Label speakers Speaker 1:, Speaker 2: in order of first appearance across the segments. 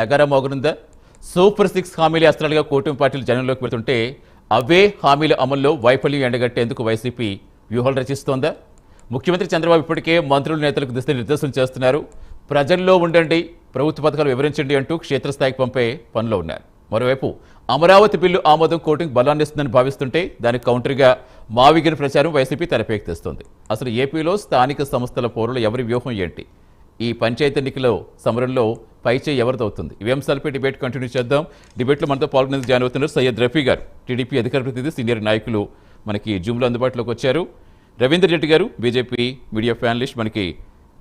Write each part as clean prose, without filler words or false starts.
Speaker 1: నగర మోగనుందా? సూపర్ 6 హామీల అస్త్రాలుగా కూటమి పార్టీలు జనంలోకి వెళ్తుంటే అవే హామీల అమల్లో వైఫల్యం ఎండగట్టేందుకు వైసీపీ వ్యూహాలు రచిస్తోందా? ముఖ్యమంత్రి చంద్రబాబు ఇప్పటికే మంత్రులు నేతలకు దిశానిర్దేశం చేస్తున్నారు. ప్రజల్లో ఉండండి, ప్రభుత్వ పథకాలు వివరించండి అంటూ క్షేత్రస్థాయికి పంపే పనిలో ఉన్నారు. మరోవైపు అమరావతి బిల్లు ఆమోదం కూటమికి బలాన్నిస్తుందని భావిస్తుంటే దానికి కౌంటర్గా మావిగిన ప్రచారం వైసీపీ తెరపైకి తెస్తోంది. అసలు ఏపీలో స్థానిక సంస్థల పోరులో ఎవరి వ్యూహం ఏంటి? ఈ పంచాయతీ ఎన్నికల సమరంలో పైచే ఎవరిదవుతుంది? ఇవి అంశాలపై డిబేట్ కంటిన్యూ చేద్దాం. డిబేట్లో మనతో పాల్గొనేందుకు జాయిన్ అవుతున్నారు సయ్యద్ రఫీ గారు, టీడీపీ అధికార ప్రతినిధి, సీనియర్ నాయకులు మనకి జూమ్లో అందుబాటులోకి వచ్చారు. రవీందర్ రెడ్డి గారు, బీజేపీ మీడియా ఫ్యానలిస్ట్, మనకి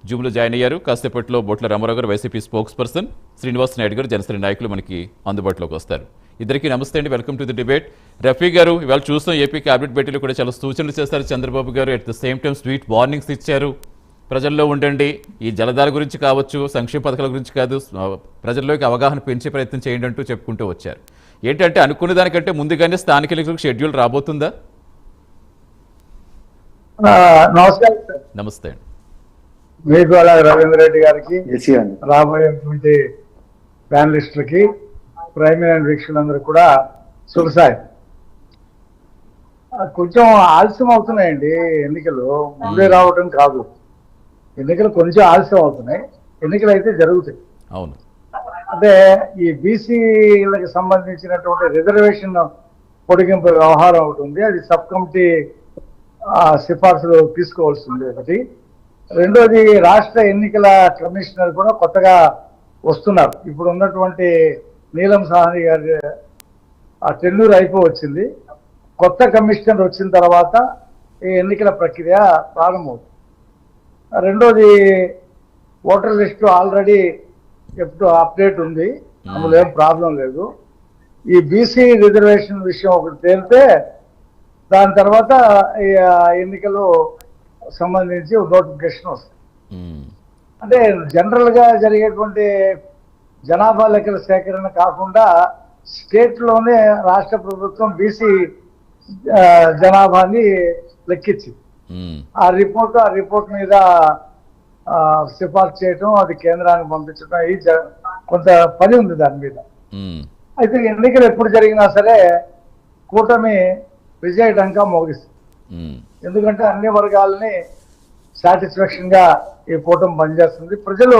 Speaker 1: జూమ్లో జాయిన్ అయ్యారు. కాసేపట్లో బొట్ల రామారావు గారు, YCP spokes person, Srinivas Naidu గారు, జనసేన నాయకులు మనకి అందుబాటులోకి వస్తారు. ఇద్దరికి నమస్తే అండి, welcome to the debate. Rafi గారు, ఇవాళ చూస్తాం ఏపీ క్యాబినెట్ భేటీలో కూడా చాలా సూచనలు చేస్తారు చంద్రబాబు గారు. At the same time sweet warnings ఇచ్చారు. ప్రజల్లో ఉండండి, ఈ జలధార గురించి కావచ్చు, సంక్షేమ పథకాల గురించి కాదు, ప్రజల్లోకి అవగాహన పెంచే ప్రయత్నం చేయండి అంటూ చెప్పుకుంటూ వచ్చారు. ఏంటంటే అనుకున్న దానికంటే ముందుగానే స్థానిక ఎన్నికలకు షెడ్యూల్ రాబోతుందా?
Speaker 2: నమస్కారం.
Speaker 1: నమస్తే అండి.
Speaker 2: మీకు అలాగే రవీంద్ర రెడ్డి గారికి, రాబోయేటువంటి ప్యానలిస్టులకి, ప్రైమరీ అండ్ వీక్షకులందరూ కూడా శుభసాయం. కొంచెం ఆలస్యం అవుతున్నాయండి ఎన్నికలు, ముందే రావటం కాదు. ఎన్నికలు కొంచెం ఆలస్యం అవుతున్నాయి, ఎన్నికలు అయితే జరుగుతాయి.
Speaker 1: అవును.
Speaker 2: అంటే ఈ బీసీలకు సంబంధించినటువంటి రిజర్వేషన్ పొడిగింపు వ్యవహారం ఒకటి ఉంది, అది సబ్ కమిటీ సిఫార్సులు తీసుకోవాల్సింది ఒకటి. రెండోది, రాష్ట్ర ఎన్నికల కమిషనర్ కూడా కొత్తగా వస్తున్నారు. ఇప్పుడు ఉన్నటువంటి నీలం సాహ్ని గారి టెన్యూర్ అయిపోవచ్చింది. కొత్త కమిషనర్ వచ్చిన తర్వాత ఈ ఎన్నికల ప్రక్రియ ప్రారంభమవుతుంది. రెండోది, ఓటర్ లిస్టు ఆల్రెడీ ఎప్పుడు అప్డేట్ ఉంది, అందులో ఏం ప్రాబ్లం లేదు. ఈ బీసీ రిజర్వేషన్ విషయం ఒకటి తేలితే దాని తర్వాత ఎన్నికలు సంబంధించి నోటిఫికేషన్ వస్తుంది. అంటే జనరల్ గా జరిగేటువంటి జనాభా లెక్కల సేకరణ కాకుండా స్టేట్లోనే రాష్ట్ర ప్రభుత్వం బీసీ జనాభాని లెక్కించింది. ఆ రిపోర్ట్ మీద సిఫార్సు చేయటం, అది కేంద్రానికి పంపించడం, ఈ కొంత పని ఉంది దాని మీద. అయితే ఎన్నికలు ఎప్పుడు జరిగినా సరే కూటమి విజయ డంకా మోగిస్తుంది. ఎందుకంటే అన్ని వర్గాలని సాటిస్ఫాక్షన్ గా ఈ కూటమి పనిచేస్తుంది. ప్రజలు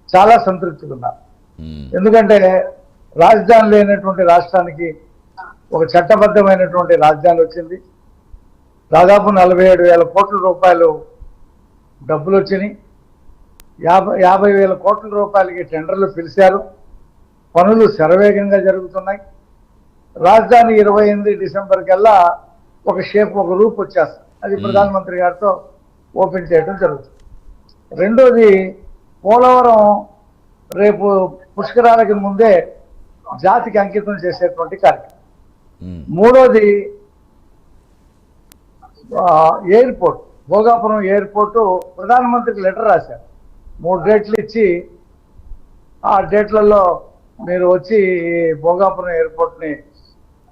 Speaker 2: చాలా సంతృప్తిగా ఉన్నారు. ఎందుకంటే రాజధాని లేనటువంటి రాష్ట్రానికి ఒక చట్టబద్ధమైనటువంటి రాజధాని వచ్చింది. దాదాపు 47,000 కోట్ల రూపాయలు డబ్బులు వచ్చినాయి. 50,000 కోట్ల రూపాయలకి టెండర్లు పిలిచారు. పనులు శరవేగంగా జరుగుతున్నాయి. రాజధాని 28 డిసెంబర్ కల్లా ఒక రూపు వచ్చేస్తుంది. అది ప్రధానమంత్రి గారితో ఓపెన్ చేయడం జరుగుతుంది. రెండోది, పోలవరం రేపు పుష్కరాలకి ముందే జాతికి అంకితం చేసేటువంటి కార్యక్రమం. మూడోది, ఎయిర్పోర్ట్, భోగాపురం ఎయిర్పోర్టు ప్రధానమంత్రికి లెటర్ రాశారు. 3 డేట్లు ఇచ్చి ఆ డేట్లలో మీరు వచ్చి భోగాపురం ఎయిర్పోర్ట్ని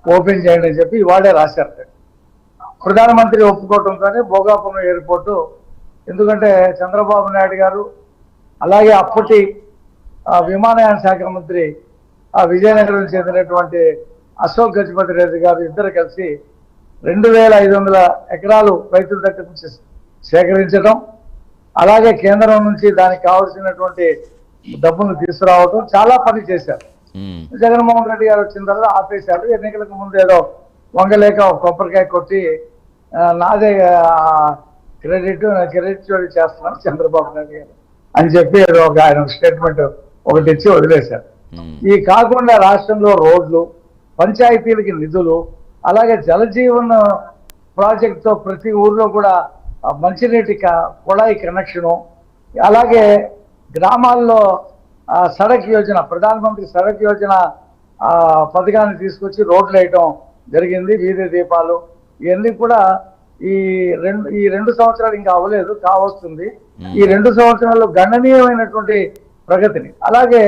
Speaker 2: ఓపెన్ చేయండి అని చెప్పి వాడే రాశారు. ప్రధానమంత్రి ఒప్పుకోవడంతోనే భోగాపురం ఎయిర్పోర్టు, ఎందుకంటే చంద్రబాబు నాయుడు గారు అలాగే అప్పటి విమానయాన శాఖ మంత్రి విజయనగరం చెందినటువంటి అశోక్ గజపతి రెడ్డి గారు ఇద్దరు కలిసి 2,500 ఎకరాలు రైతుల దగ్గర నుంచి సేకరించడం, అలాగే కేంద్రం నుంచి దానికి కావాల్సినటువంటి డబ్బును తీసుకురావడం, చాలా పని చేశారు. జగన్మోహన్ రెడ్డి గారు వచ్చిన తర్వాత ఆపేశారు. ఎన్నికలకు ముందు ఏదో వంగలేక కొబ్బరికాయ కొట్టి నాదే క్రెడిట్ చేస్తున్నాను చంద్రబాబు నాయుడు గారు అని చెప్పి ఏదో ఆయన స్టేట్మెంట్ ఒకటి ఇచ్చి వదిలేశారు. ఈ కాకుండా రాష్ట్రంలో రోడ్లు, పంచాయతీలకి నిధులు, అలాగే జలజీవన్ ప్రాజెక్టుతో ప్రతి ఊర్లో కూడా మంచినీటి కుళాయి కనెక్షను, అలాగే గ్రామాల్లో సడక్ యోజన, ప్రధానమంత్రి సడక్ యోజన పథకాన్ని తీసుకొచ్చి రోడ్లు వేయటం జరిగింది. వీధి దీపాలు ఇవన్నీ కూడా ఈ 2 సంవత్సరాలు ఇంకా అవ్వలేదు, కావస్తుంది. ఈ 2 సంవత్సరాల్లో గణనీయమైనటువంటి ప్రగతిని, అలాగే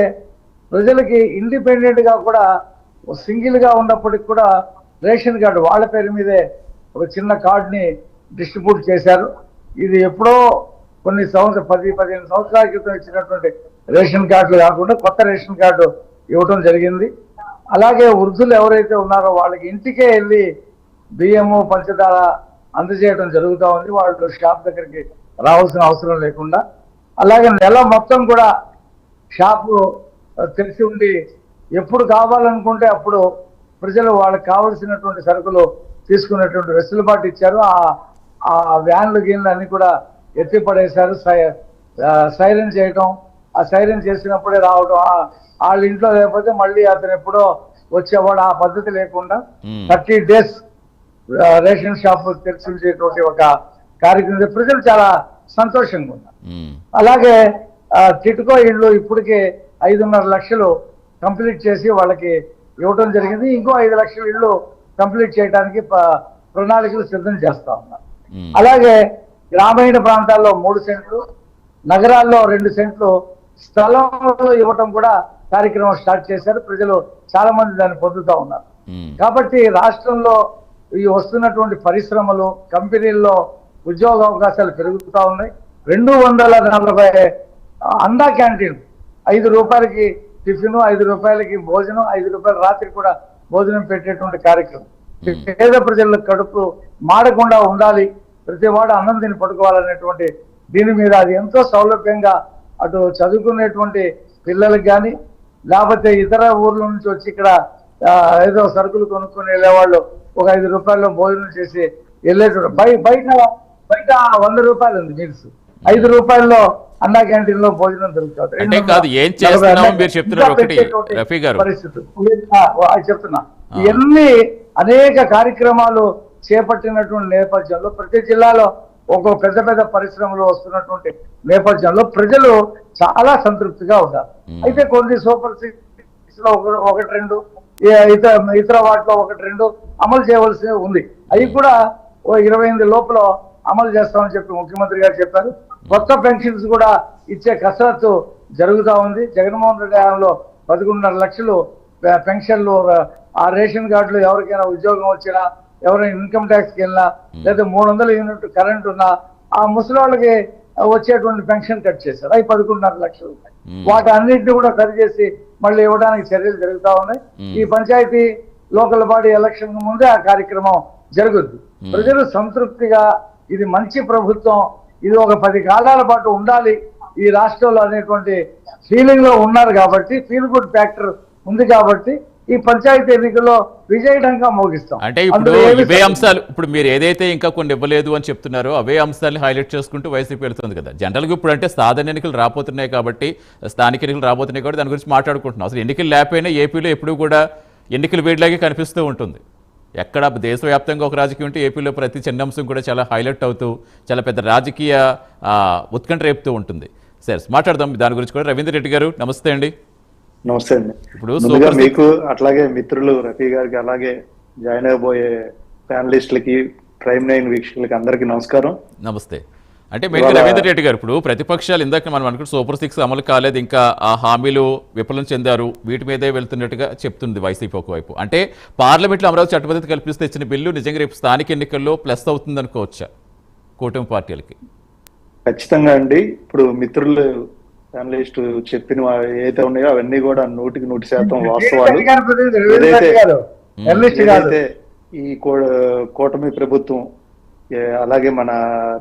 Speaker 2: ప్రజలకి ఇండిపెండెంట్ గా కూడా సింగిల్ గా ఉన్నప్పటికి కూడా రేషన్ కార్డు వాళ్ళ పేరు మీదే ఒక చిన్న కార్డుని డిస్ట్రిబ్యూట్ చేశారు. ఇది ఎప్పుడో కొన్ని 10-15 సంవత్సరాల క్రితం ఇచ్చినటువంటి రేషన్ కార్డులు కాకుండా కొత్త రేషన్ కార్డు ఇవ్వటం జరిగింది. అలాగే వృద్ధులు ఎవరైతే ఉన్నారో వాళ్ళకి ఇంటికే వెళ్ళి బియ్యము పంచదార అందజేయడం జరుగుతూ ఉంది, వాళ్ళు షాప్ దగ్గరికి రావాల్సిన అవసరం లేకుండా. అలాగే నెల మొత్తం కూడా షాపు తెరిచి ఉండి ఎప్పుడు కావాలనుకుంటే అప్పుడు ప్రజలు వాళ్ళకి కావలసినటువంటి సరుకులు తీసుకునేటువంటి వెసులుబాటు ఇచ్చారు. ఆ వ్యాన్లు గీన్లు అన్ని కూడా ఎత్తిపడేశారు. సైరన్ చేయటం, ఆ సైరన్ చేసినప్పుడే రావడం, వాళ్ళ ఇంట్లో లేకపోతే మళ్ళీ అతను ఎప్పుడో వచ్చేవాడు, ఆ పద్ధతి లేకుండా 30 days రేషన్ షాప్ తెరిచి ఉంచేటువంటి ఒక కార్యక్రమం ప్రజలు చాలా సంతోషంగా ఉన్నారు. అలాగే టిట్కో ఇళ్ళు ఇప్పటికే 5.5 లక్షలు కంప్లీట్ చేసి వాళ్ళకి ఇవ్వటం జరిగింది. ఇంకో 5 లక్షల ఇళ్ళు కంప్లీట్ చేయడానికి ప్రణాళికలు సిద్ధం చేస్తా ఉన్నారు. అలాగే గ్రామీణ ప్రాంతాల్లో 3 సెంట్లు, నగరాల్లో 2 సెంట్లు స్థలంలో ఇవ్వటం కూడా కార్యక్రమం స్టార్ట్ చేశారు. ప్రజలు చాలా మంది దాన్ని పొందుతూ ఉన్నారు. కాబట్టి రాష్ట్రంలో ఈ వస్తున్నటువంటి పరిశ్రమలు, కంపెనీల్లో ఉద్యోగ అవకాశాలు పెరుగుతూ ఉన్నాయి. 240 అండా క్యాంటీన్, 5 రూపాయలకి టిఫిన్, 5 రూపాయలకి భోజనం, 5 రూపాయల రాత్రి కూడా భోజనం పెట్టేటువంటి కార్యక్రమం. పేద ప్రజల కడుపు మాడకుండా ఉండాలి, ప్రతి వాడు అన్నం తిని పడుకోవాలనేటువంటి దీని మీద అది ఎంతో సౌలభ్యంగా అటు చదువుకునేటువంటి పిల్లలకు కానీ, లేకపోతే ఇతర ఊర్ల నుంచి వచ్చి ఇక్కడ ఏదో సరుకులు కొనుక్కొని వెళ్ళేవాళ్ళు ఒక 5 రూపాయల్లో భోజనం చేసి వెళ్ళేటువంటి బయట 100 రూపాయలు ఉంది మీల్స్, 5 రూపాయల్లో అన్నా క్యాంటీన్ లో భోజనం దొరుకుతుంది. పరిస్థితులు చెప్తున్నా. ఇవన్నీ అనేక కార్యక్రమాలు చేపట్టినటువంటి నేపథ్యంలో ప్రతి జిల్లాలో ఒక్కొక్క పెద్ద పెద్ద పరిశ్రమలు వస్తున్నటువంటి నేపథ్యంలో ప్రజలు చాలా సంతృప్తిగా ఉన్నారు. అయితే కొన్ని సూపర్ సిక్స్ లో 1-2 ఇతర వాటిలో 1-2 అమలు చేయవలసి ఉంది. అవి కూడా 28 లోపల అమలు చేస్తామని చెప్పి ముఖ్యమంత్రి గారు చెప్పారు. కొత్త పెన్షన్స్ కూడా ఇచ్చే కసరత్తు జరుగుతూ ఉంది. జగన్మోహన్ రెడ్డి హయాంలో 11.5 లక్షలు పెన్షన్లు, ఆ రేషన్ కార్డులు ఎవరికైనా ఉద్యోగం వచ్చినా, ఎవరైనా ఇన్కమ్ ట్యాక్స్కి వెళ్ళినా, లేదా 300 యూనిట్ కరెంట్ ఉన్నా ఆ ముసలి వాళ్ళకి వచ్చేటువంటి పెన్షన్ కట్ చేశారు. అవి 11.5 లక్షలు రూపాయలు. వాటి అన్నింటినీ కూడా కట్ చేసి మళ్ళీ ఇవ్వడానికి చర్యలు జరుగుతూ ఉన్నాయి. ఈ పంచాయతీ లోకల్ బాడీ ఎలక్షన్ ముందే ఆ కార్యక్రమం జరుగుద్ది. ప్రజలు సంతృప్తిగా ఇది మంచి ప్రభుత్వం, ఇది ఒక 10 కాలాల పాటు ఉండాలి ఈ రాష్ట్రంలో అనేటువంటి ఫీలింగ్ లో ఉన్నారు. కాబట్టి ఫీల్ గుడ్ ఫ్యాక్టర్ ఉంది. కాబట్టి ఈ పంచాయతీ ఎన్నికల్లో విజయడంగా మోగిస్తాం.
Speaker 1: అంటే ఇప్పుడు ఇవే అంశాలు, ఇప్పుడు మీరు ఏదైతే ఇంకా కొన్ని ఇవ్వలేదు అని చెప్తున్నారో అవే అంశాలను హైలైట్ చేసుకుంటూ వైసీపీ వెళ్తుంది కదా. జనరల్గా ఇప్పుడు అంటే సాధారణ ఎన్నికలు రాబోతున్నాయి కాబట్టి, స్థానిక ఎన్నికలు రాబోతున్నాయి కాబట్టి దాని గురించి మాట్లాడుకుంటున్నాం. అసలు ఎన్నికలు లేకపోయినా ఏపీలో ఎప్పుడు కూడా ఎన్నికల వేడిలాగే కనిపిస్తూ ఉంటుంది. ఎక్కడ దేశవ్యాప్తంగా ఒక రాజకీయం ఉంటే ఏపీలో ప్రతి చిన్న అంశం కూడా చాలా హైలైట్ అవుతూ చాలా పెద్ద రాజకీయ ఉత్కంఠ రేపుతూ ఉంటుంది. సరే, మాట్లాడదాం దాని గురించి కూడా. రవీంద్ర రెడ్డి గారు నమస్తే అండి.
Speaker 3: నమస్తే అండి. ఇప్పుడు మీకు అట్లాగే మిత్రులు రఫీ గారికి, అలాగే జాయిన్ అయిపోయే ప్యానలిస్టులకి, ప్రైమ్ 9 వీక్షకులకి అందరికీ నమస్కారం.
Speaker 1: నమస్తే. అంటే మీరు రవీంద్ర రెడ్డి గారు, ఇప్పుడు ప్రతిపక్షాలు ఇందాక మనం అనుకుంటే సూపర్ 6 అమలు కాలేదు, ఇంకా ఆ హామీలు విఫలం చెందారు, వీటి మీదే వెళ్తున్నట్టుగా చెప్తుంది వైసీపీ ఒకవైపు. అంటే పార్లమెంట్లో అమరావతి చట్టబద్ధత కల్పిస్తే ఇచ్చిన బిల్లు నిజంగా రేపు స్థానిక ఎన్నికల్లో ప్లస్ అవుతుంది అనుకోవచ్చా కూటమి పార్టీలకి?
Speaker 3: ఖచ్చితంగా అండి. ఇప్పుడు మిత్రులు ప్యానలిస్ట్ చెప్పిన ఏదైతే ఉన్నాయో అవన్నీ కూడా 100% వాస్తవాలు. ఏదైతే ఈ కూటమి ప్రభుత్వం, అలాగే మన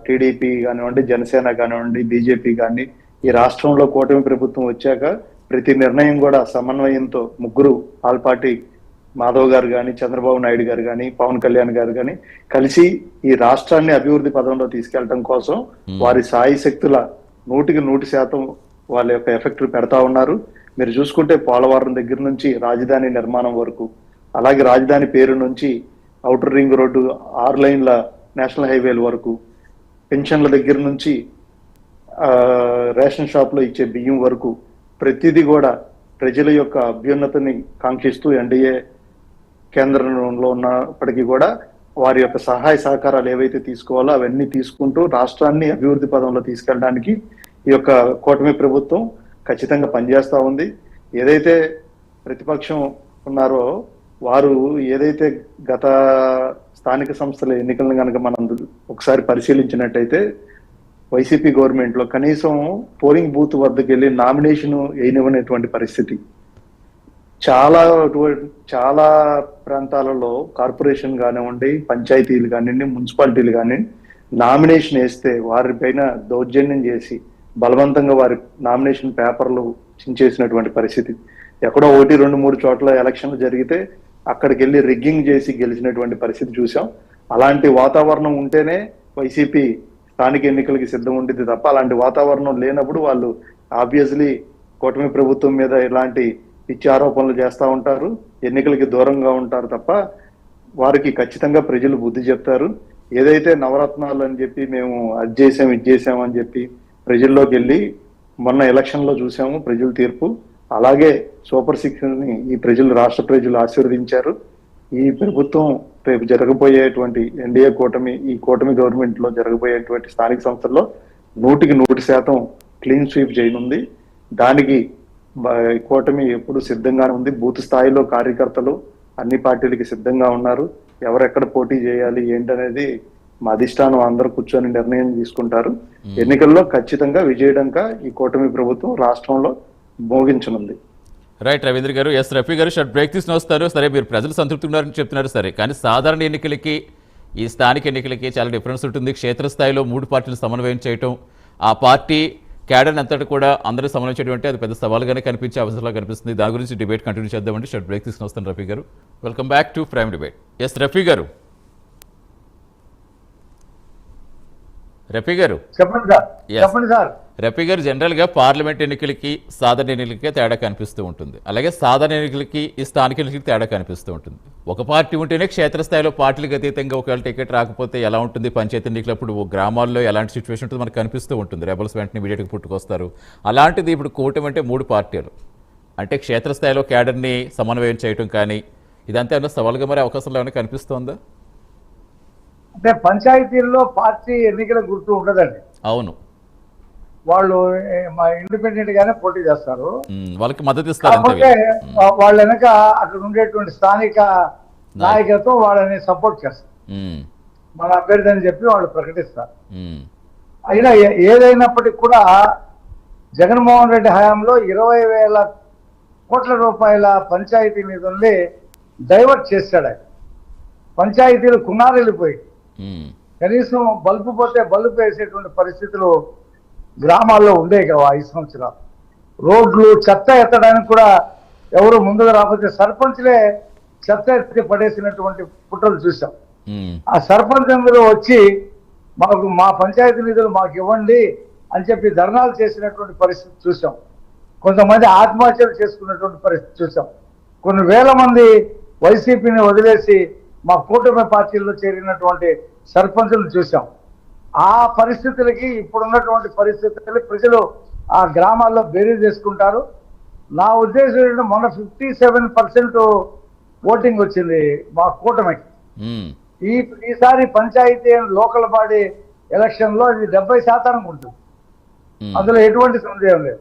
Speaker 3: టీడీపీ కానివ్వండి, జనసేన కానివ్వండి, బీజేపీ కానీ, ఈ రాష్ట్రంలో కూటమి ప్రభుత్వం వచ్చాక ప్రతి నిర్ణయం కూడా సమన్వయంతో ముగ్గురు ఆల్ పార్టీ, మాధవ్ గారు కానీ, చంద్రబాబు నాయుడు గారు కానీ, పవన్ కళ్యాణ్ గారు కానీ కలిసి ఈ రాష్ట్రాన్ని అభివృద్ధి పదంలో తీసుకెళ్లడం కోసం వారి సాయి శక్తుల 100% వాళ్ళ యొక్క ఎఫెక్ట్ పెడతా ఉన్నారు. మీరు చూసుకుంటే పోలవరం దగ్గర నుంచి రాజధాని నిర్మాణం వరకు, అలాగే రాజధాని పేరు నుంచి ఔటర్ రింగ్ రోడ్డు, 6 లైన్ల నేషనల్ హైవేల వరకు, పెన్షన్ల దగ్గర నుంచి రేషన్ షాప్ లో ఇచ్చే బియ్యం వరకు ప్రతిదీ కూడా ప్రజల యొక్క అభ్యున్నతిని కాంక్షిస్తూ ఎన్డీఏ కేంద్రంలో ఉన్నప్పటికీ కూడా వారి యొక్క సహాయ సహకారాలు ఏవైతే తీసుకోవాలో అవన్నీ తీసుకుంటూ రాష్ట్రాన్ని అభివృద్ధి పదంలో తీసుకెళ్ళడానికి ఈ యొక్క కూటమి ప్రభుత్వం ఖచ్చితంగా పనిచేస్తూ ఉంది. ఏదైతే ప్రతిపక్షం ఉన్నారో వారు ఏదైతే గత స్థానిక సంస్థల ఎన్నికలను కనుక మనం ఒకసారి పరిశీలించినట్టయితే వైసీపీ గవర్నమెంట్ లో కనీసం పోలింగ్ బూత్ వద్దకు వెళ్ళి నామినేషన్ వేయనివ్వనటువంటి పరిస్థితి. చాలా ప్రాంతాలలో కార్పొరేషన్ కానివ్వండి, పంచాయతీలు కానివ్వండి, మున్సిపాలిటీలు కానివ్వండి, నామినేషన్ వేస్తే వారిపైన దౌర్జన్యం చేసి బలవంతంగా వారి నామినేషన్ పేపర్లు చించేసినటువంటి పరిస్థితి. ఎక్కడో 1, 2, 3 చోట్ల ఎలక్షన్లు జరిగితే అక్కడికి వెళ్ళి రిగ్గింగ్ చేసి గెలిచినటువంటి పరిస్థితి చూసాం. అలాంటి వాతావరణం ఉంటేనే వైసీపీ స్థానిక ఎన్నికలకి సిద్ధం ఉంటుంది తప్ప అలాంటి వాతావరణం లేనప్పుడు వాళ్ళు ఆబ్వియస్లీ కూటమి ప్రభుత్వం మీద ఇలాంటి పిచ్చి ఆరోపణలు చేస్తూ ఉంటారు, ఎన్నికలకి దూరంగా ఉంటారు తప్ప వారికి ఖచ్చితంగా ప్రజలు బుద్ధి చెప్తారు. ఏదైతే నవరత్నాలు అని చెప్పి మేము అది చేసాం ఇది చేసాం అని చెప్పి ప్రజల్లోకి వెళ్ళి మొన్న ఎలక్షన్ లో చూసాము ప్రజల తీర్పు. అలాగే సూపర్ 6 ని ఈ ప్రజలు, రాష్ట్ర ప్రజలు ఆశీర్వదించారు. ఈ ప్రభుత్వం రేపు జరగబోయేటువంటి ఎన్డీఏ కూటమి, ఈ కూటమి గవర్నమెంట్ లో జరగబోయేటువంటి స్థానిక సంస్థల్లో 100% క్లీన్ స్వీప్ చేయనుంది. దానికి కూటమి ఎప్పుడు సిద్ధంగానే ఉంది. బూత్ స్థాయిలో కార్యకర్తలు అన్ని పార్టీలకి సిద్ధంగా ఉన్నారు. ఎవరెక్కడ పోటీ చేయాలి ఏంటనేది మా అధిష్టానం అందరూ కూర్చొని నిర్ణయం తీసుకుంటారు. ఎన్నికల్లో ఖచ్చితంగా విజయడంక ఈ కూటమి ప్రభుత్వం రాష్ట్రంలో మోగించనుంది.
Speaker 1: రైట్ రవీంద్ర గారు. ఎస్ రఫీ గారు, షార్ట్ బ్రేక్ తీసుకుని వస్తారు. సరే, మీరు ప్రజలు సంతృప్తి ఉన్నారని చెప్తున్నారు సరే, కానీ సాధారణ ఎన్నికలకి ఈ స్థానిక ఎన్నికలకి చాలా డిఫరెన్స్ ఉంటుంది. క్షేత్రస్థాయిలో 3 పార్టీలు సమన్వయం చేయటం, ఆ పార్టీ క్యాడర్ అంతటి కూడా అందరూ సమన్వయం చేయడం అంటే అది పెద్ద సవాలుగానే కనిపించే అవసరంలా కనిపిస్తుంది. దాని గురించి డిబేట్ కంటిన్యూ చేద్దామంటే షార్ట్ బ్రేక్ తీసుకుని వస్తాను రఫీ గారు. Welcome back to Prime Debate. Yes Rafi గారు. రఫీ గారు
Speaker 2: చెప్పండి సార్. చెప్పండి సార్.
Speaker 1: రఫీ గారు, జనరల్గా పార్లమెంట్ ఎన్నికలకి సాధారణ ఎన్నికలకే తేడా కనిపిస్తూ ఉంటుంది, అలాగే సాధారణ ఎన్నికలకి ఈ స్థానిక ఎన్నికలకి తేడా కనిపిస్తూ ఉంటుంది. ఒక పార్టీ ఉంటేనే క్షేత్రస్థాయిలో పార్టీలకు అతీతంగా ఒకవేళ టికెట్ రాకపోతే ఎలా ఉంటుంది, పంచాయతీ ఎన్నికలప్పుడు గ్రామాల్లో ఎలాంటి సిచ్యువేషన్ ఉంటుంది మనకు కనిపిస్తూ ఉంటుంది. రెబల్స్ వెంటనే ఇమీడియట్గా పుట్టుకొస్తారు. అలాంటిది ఇప్పుడు కూటమి అంటే 3 పార్టీలు అంటే క్షేత్రస్థాయిలో క్యాడర్ని సమన్వయం చేయటం కానీ ఇదంతా ఏమైనా సవాలుగా మరి అవకాశాలు ఏమైనా కనిపిస్తోందా?
Speaker 2: అంటే పంచాయతీల్లో పార్టీ ఎన్నికల గుర్తు ఉండదండి.
Speaker 1: అవును,
Speaker 2: వాళ్ళు మా ఇండిపెండెంట్ గానే పోటీ చేస్తారు.
Speaker 1: వాళ్ళకి మద్దతు ఇస్తారు.
Speaker 2: కాకపోతే వాళ్ళ వెనక అక్కడ ఉండేటువంటి స్థానిక నాయకత్వం వాళ్ళని సపోర్ట్ చేస్తారు. మన అభ్యర్థి అని చెప్పి వాళ్ళు ప్రకటిస్తారు. అయినా ఏదైనప్పటికీ కూడా జగన్మోహన్ రెడ్డి హయాంలో 20,000 కోట్ల రూపాయల పంచాయతీ నిధుల్ని డైవర్ట్ చేశాడు ఆయన. పంచాయతీలు కునారెళ్ళిపోయి కనీసం బల్బు పోతే బల్బు వేసేటువంటి పరిస్థితులు గ్రామాల్లో ఉండేవి కదా 5 సంవత్సరాలు. రోడ్లు, చెత్త ఎత్తడానికి కూడా ఎవరు ముందుగా రాకపోతే సర్పంచ్లే చెత్త ఎత్తి పడేసినటువంటి పుట్టలు చూసాం. ఆ సర్పంచ్ అందరూ వచ్చి మాకు మా పంచాయతీ నిధులు మాకు ఇవ్వండి అని చెప్పి ధర్నాలు చేసినటువంటి పరిస్థితి చూసాం. కొంతమంది ఆత్మహత్యలు చేసుకున్నటువంటి పరిస్థితి చూసాం. కొన్ని వేల మంది వైసీపీని వదిలేసి మా కూటమి పార్టీల్లో చేరినటువంటి సర్పంచులు చూసాం. ఆ పరిస్థితులకి ఇప్పుడున్నటువంటి పరిస్థితులు ప్రజలు ఆ గ్రామాల్లో బేరీ చేసుకుంటారు. నా ఉద్దేశం ఏంటంటే మొన్న 57% ఓటింగ్ వచ్చింది మా కూటమికి. ఈసారి పంచాయతీ లోకల్ బాడీ ఎలక్షన్ లో ఇది 70% ఉంటుంది. అందులో ఎటువంటి సందేహం లేదు.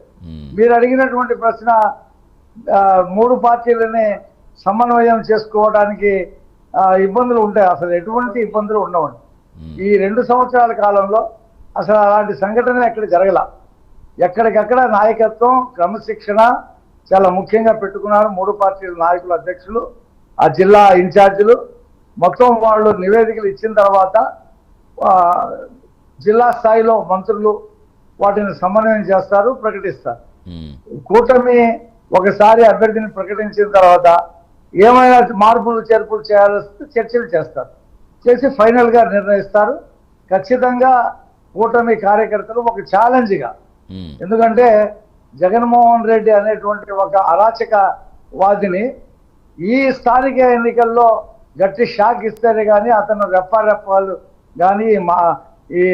Speaker 2: మీరు అడిగినటువంటి ప్రశ్న 3 పార్టీలని సమన్వయం చేసుకోవడానికి ఇబ్బందులు ఉంటాయి. అసలు ఎటువంటి ఇబ్బందులు ఉండవండి. ఈ 2 సంవత్సరాల కాలంలో అసలు అలాంటి సంఘటన ఎక్కడ జరగల. ఎక్కడికక్కడ నాయకత్వం, క్రమశిక్షణ చాలా ముఖ్యంగా పెట్టుకున్నారు 3 పార్టీల నాయకులు, అధ్యక్షులు, ఆ జిల్లా ఇన్ఛార్జీలు. మొత్తం వాళ్ళు నివేదికలు ఇచ్చిన తర్వాత జిల్లా స్థాయిలో మంత్రులు వాటిని సమన్వయం చేస్తారు, ప్రకటిస్తారు. కూటమి ఒకసారి అభ్యర్థిని ప్రకటించిన తర్వాత ఏమైనా మార్పులు చేర్పులు చేయాల్సి చర్చలు చేస్తారు, చేసి ఫైనల్ గా నిర్ణయిస్తారు. ఖచ్చితంగా కూటమి కార్యకర్తలు ఒక ఛాలెంజ్గా, ఎందుకంటే జగన్మోహన్ రెడ్డి అనేటువంటి ఒక అరాచక వాదిని ఈ స్థానిక ఎన్నికల్లో గట్టి షాక్ ఇస్తేనే కానీ అతను రెప్పాలు కానీ ఈ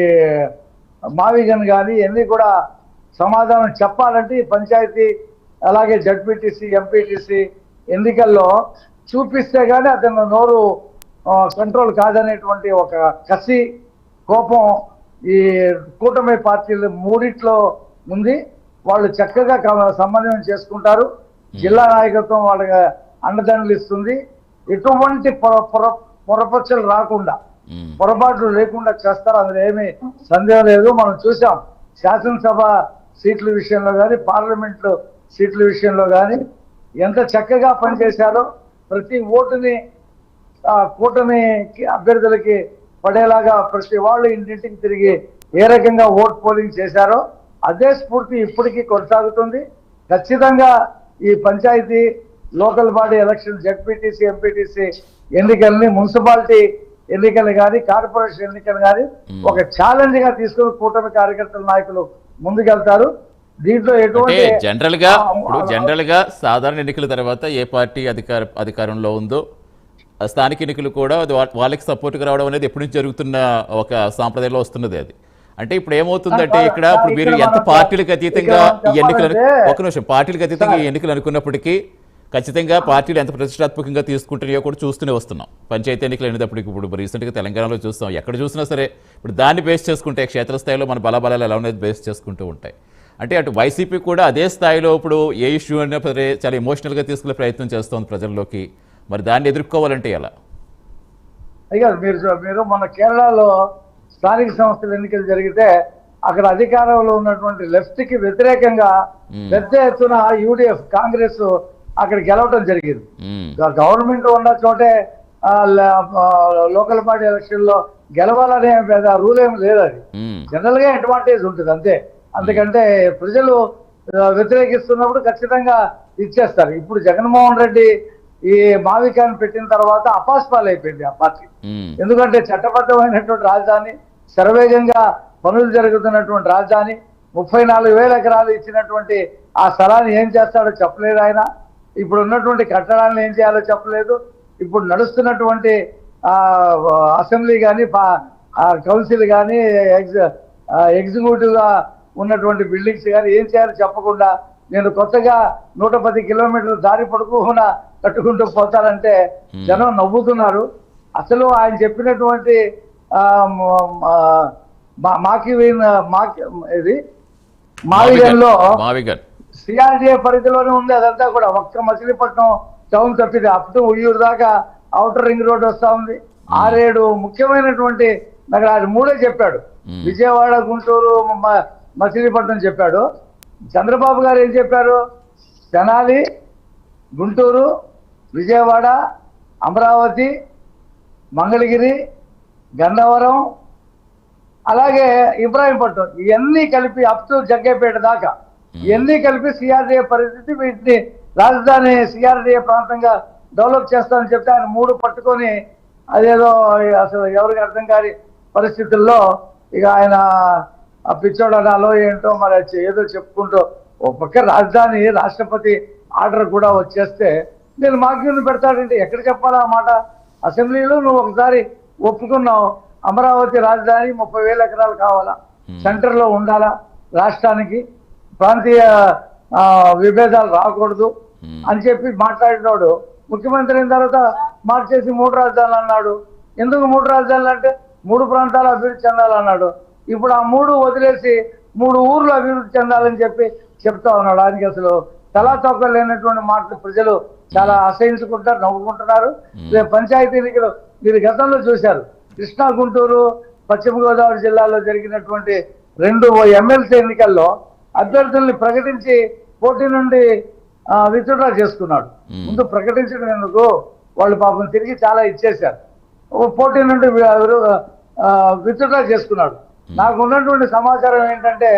Speaker 2: మావిగన్ కానీ ఇవన్నీ కూడా సమాధానం చెప్పాలంటే ఈ పంచాయతీ అలాగే జడ్పీటీసీ, ఎంపీటీసీ ఎన్నికల్లో చూపిస్తే కానీ అతను నోరు కంట్రోల్ కాదనేటువంటి ఒక కసి, కోపం ఈ కూటమి పార్టీలు 3 ఉంది. వాళ్ళు చక్కగా సమన్వయం చేసుకుంటారు. జిల్లా నాయకత్వం వాళ్ళకి అండదండలు ఇస్తుంది. ఎటువంటి పొరపచ్చలు రాకుండా, పొరపాట్లు లేకుండా చేస్తారు. అందులో ఏమీ సందేహం లేదు. మనం చూసాం శాసనసభ సీట్ల విషయంలో కానీ, పార్లమెంట్ సీట్ల విషయంలో కానీ ఎంత చక్కగా పనిచేశారో, ప్రతి ఓటుని కూటమికి అభ్యర్థులకి పడేలాగా ప్రతి వాళ్ళు ఇంటింటికి తిరిగి ఏ రకంగా ఓట్ పోలింగ్ చేశారో అదే స్ఫూర్తి ఇప్పటికీ కొనసాగుతుంది. ఖచ్చితంగా ఈ panchayat, local body election, ZPTC, MPTC ఎన్నికల్ని, మున్సిపాలిటీ ఎన్నికలు కానీ, కార్పొరేషన్ ఎన్నికలు కానీ ఒక ఛాలెంజ్ గా తీసుకుని కూటమి కార్యకర్తల నాయకులు ముందుకెళ్తారు. దీంట్లో ఎటువంటి
Speaker 1: జనరల్ గా సాధారణ ఎన్నికల తర్వాత ఏ పార్టీ అధికారంలో ఉందో స్థానిక ఎన్నికలు కూడా వాళ్ళకి సపోర్ట్గా రావడం అనేది ఎప్పటి నుంచి జరుగుతున్న ఒక సాంప్రదాయంలో వస్తున్నది. అది అంటే ఇప్పుడు ఏమవుతుందంటే ఇప్పుడు మీరు ఎంత పార్టీలకు అతీతంగా ఈ ఎన్నికలు, ఒక నిమిషం, పార్టీలకు అతీతంగా ఈ ఎన్నికలు అనుకున్నప్పటికీ ఖచ్చితంగా పార్టీలు ఎంత ప్రతిష్టాత్మకంగా తీసుకుంటున్నాయో కూడా చూస్తూనే వస్తున్నాం. పంచాయతీ ఎన్నికలు అనేటప్పటికి ఇప్పుడు రీసెంట్గా తెలంగాణలో చూస్తాం, ఎక్కడ చూసినా సరే ఇప్పుడు దాన్ని బేస్ చేసుకుంటే క్షేత్రస్థాయిలో మన బలాబలాలు ఎలా అనేది బేస్ చేసుకుంటూ ఉంటాయి. అంటే అటు వైసీపీ కూడా అదే స్థాయిలో ఇప్పుడు ఏ ఇష్యూ అయినా సరే చాలా ఎమోషనల్గా తీసుకునే ప్రయత్నం చేస్తోంది ప్రజల్లోకి. మరి దాన్ని ఎదుర్కోవాలంటే ఎలా?
Speaker 2: అయ్యా మీరు మన కేరళలో స్థానిక సంస్థల ఎన్నికలు జరిగితే అక్కడ అధికారంలో ఉన్నటువంటి లెఫ్ట్ కి వ్యతిరేకంగా పెద్ద ఎత్తున యూడిఎఫ్, కాంగ్రెస్ అక్కడ గెలవడం జరిగింది. గవర్నమెంట్ ఉన్న చోటే లోకల్ బాడీ ఎలక్షన్ లో గెలవాలనే రూల్ ఏమి లేదు. అది జనరల్ గా అడ్వాంటేజ్ ఉంటుంది అంతే. అందుకంటే ప్రజలు వ్యతిరేకిస్తున్నప్పుడు ఖచ్చితంగా ఇచ్చేస్తారు. ఇప్పుడు జగన్మోహన్ రెడ్డి ఈ మావికాన్ని పెట్టిన తర్వాత అపాస్పాలు అయిపోయింది ఆ పార్టీ. ఎందుకంటే చట్టబద్ధమైనటువంటి రాజధాని, శరవేగంగా పనులు జరుగుతున్నటువంటి రాజధాని, 34,000 ఎకరాలు ఇచ్చినటువంటి ఆ స్థలాన్ని ఏం చేస్తాడో చెప్పలేదు ఆయన. ఇప్పుడు ఉన్నటువంటి కట్టడాలను ఏం చేయాలో చెప్పలేదు. ఇప్పుడు నడుస్తున్నటువంటి అసెంబ్లీ కానీ, కౌన్సిల్ కానీ, ఎగ్జిక్యూటివ్ గా ఉన్నటువంటి బిల్డింగ్స్ కానీ ఏం చేయాలో చెప్పకుండా నేను కొత్తగా 110 కిలోమీటర్ల దారి పొడుగున కట్టుకుంటూ పోతానంటే జనం నవ్వుతున్నారు. అసలు ఆయన చెప్పినటువంటి మావిగన్లో సిఆర్డిఏ పరిధిలోనే ఉంది. అదంతా కూడా ఒక్క మచిలీపట్నం టౌన్ తప్పితే అప్ టు ఉయ్యూరు దాకా ఔటర్ రింగ్ రోడ్ వస్తా ఉంది. 6-7 ముఖ్యమైనటువంటి నగరాలు 3 చెప్పాడు. విజయవాడ, గుంటూరు, మచిలీపట్నం చెప్పాడు. చంద్రబాబు గారు ఏం చెప్పారు? తెనాలి, గుంటూరు, విజయవాడ, అమరావతి, మంగళగిరి, గన్నవరం, అలాగే ఇబ్రాహీంపట్నం, ఇవన్నీ కలిపి అప్ టు జగ్గేపేట దాకా ఇవన్నీ కలిపి సిఆర్డిఏ పరిస్థితి, వీటిని రాజధాని సిఆర్డిఏ ప్రాంతంగా డెవలప్ చేస్తామని చెప్తే ఆయన 3 పట్టుకొని అదేదో అసలు ఎవరికి అర్థం కాని పరిస్థితుల్లో ఇక ఆయన ఆ పిచ్చోడనాలో ఏంటో మరి ఏదో చెప్పుకుంటూ ఒక పక్క రాజధాని రాష్ట్రపతి ఆర్డర్ కూడా వచ్చేస్తే నేను మాగ్యూని పెడతాడంటే ఎక్కడ చెప్పాలా ఆ మాట? అసెంబ్లీలో నువ్వు ఒకసారి ఒప్పుకున్నావు, అమరావతి రాజధాని 30,000 ఎకరాలు కావాలా, సెంటర్ లో ఉండాలా, రాష్ట్రానికి ప్రాంతీయ విభేదాలు రాకూడదు అని చెప్పి మాట్లాడినాడు. ముఖ్యమంత్రి అయిన తర్వాత మార్చేసి 3 రాజధానులు అన్నాడు. ఎందుకు 3 రాజధానులు అంటే 3 ప్రాంతాలు అభివృద్ధి చెందాలన్నాడు. ఇప్పుడు ఆ 3 వదిలేసి 3 ఊర్లు అభివృద్ధి చెందాలని చెప్పి చెప్తా ఉన్నాడు. ఆయనకి అసలు తలా తొక్క లేనటువంటి మాటలు ప్రజలు చాలా అసహించుకుంటారు, నవ్వుకుంటున్నారు. పంచాయతీ ఎన్నికలు మీరు గతంలో చూశారు. కృష్ణా, గుంటూరు, పశ్చిమ గోదావరి జిల్లాలో జరిగినటువంటి 2 ఎమ్మెల్సీ ఎన్నికల్లో అభ్యర్థుల్ని ప్రకటించి పోటీ నుండి విత్డ్రా చేసుకున్నాడు. ముందు ప్రకటించడం ఎందుకు, వాళ్ళు పాపం తిరిగి చాలా ఇచ్చేశారు. పోటీ నుండి విత్డ్రా చేసుకున్నాడు. నాకు ఉన్నటువంటి సమాచారం ఏంటంటే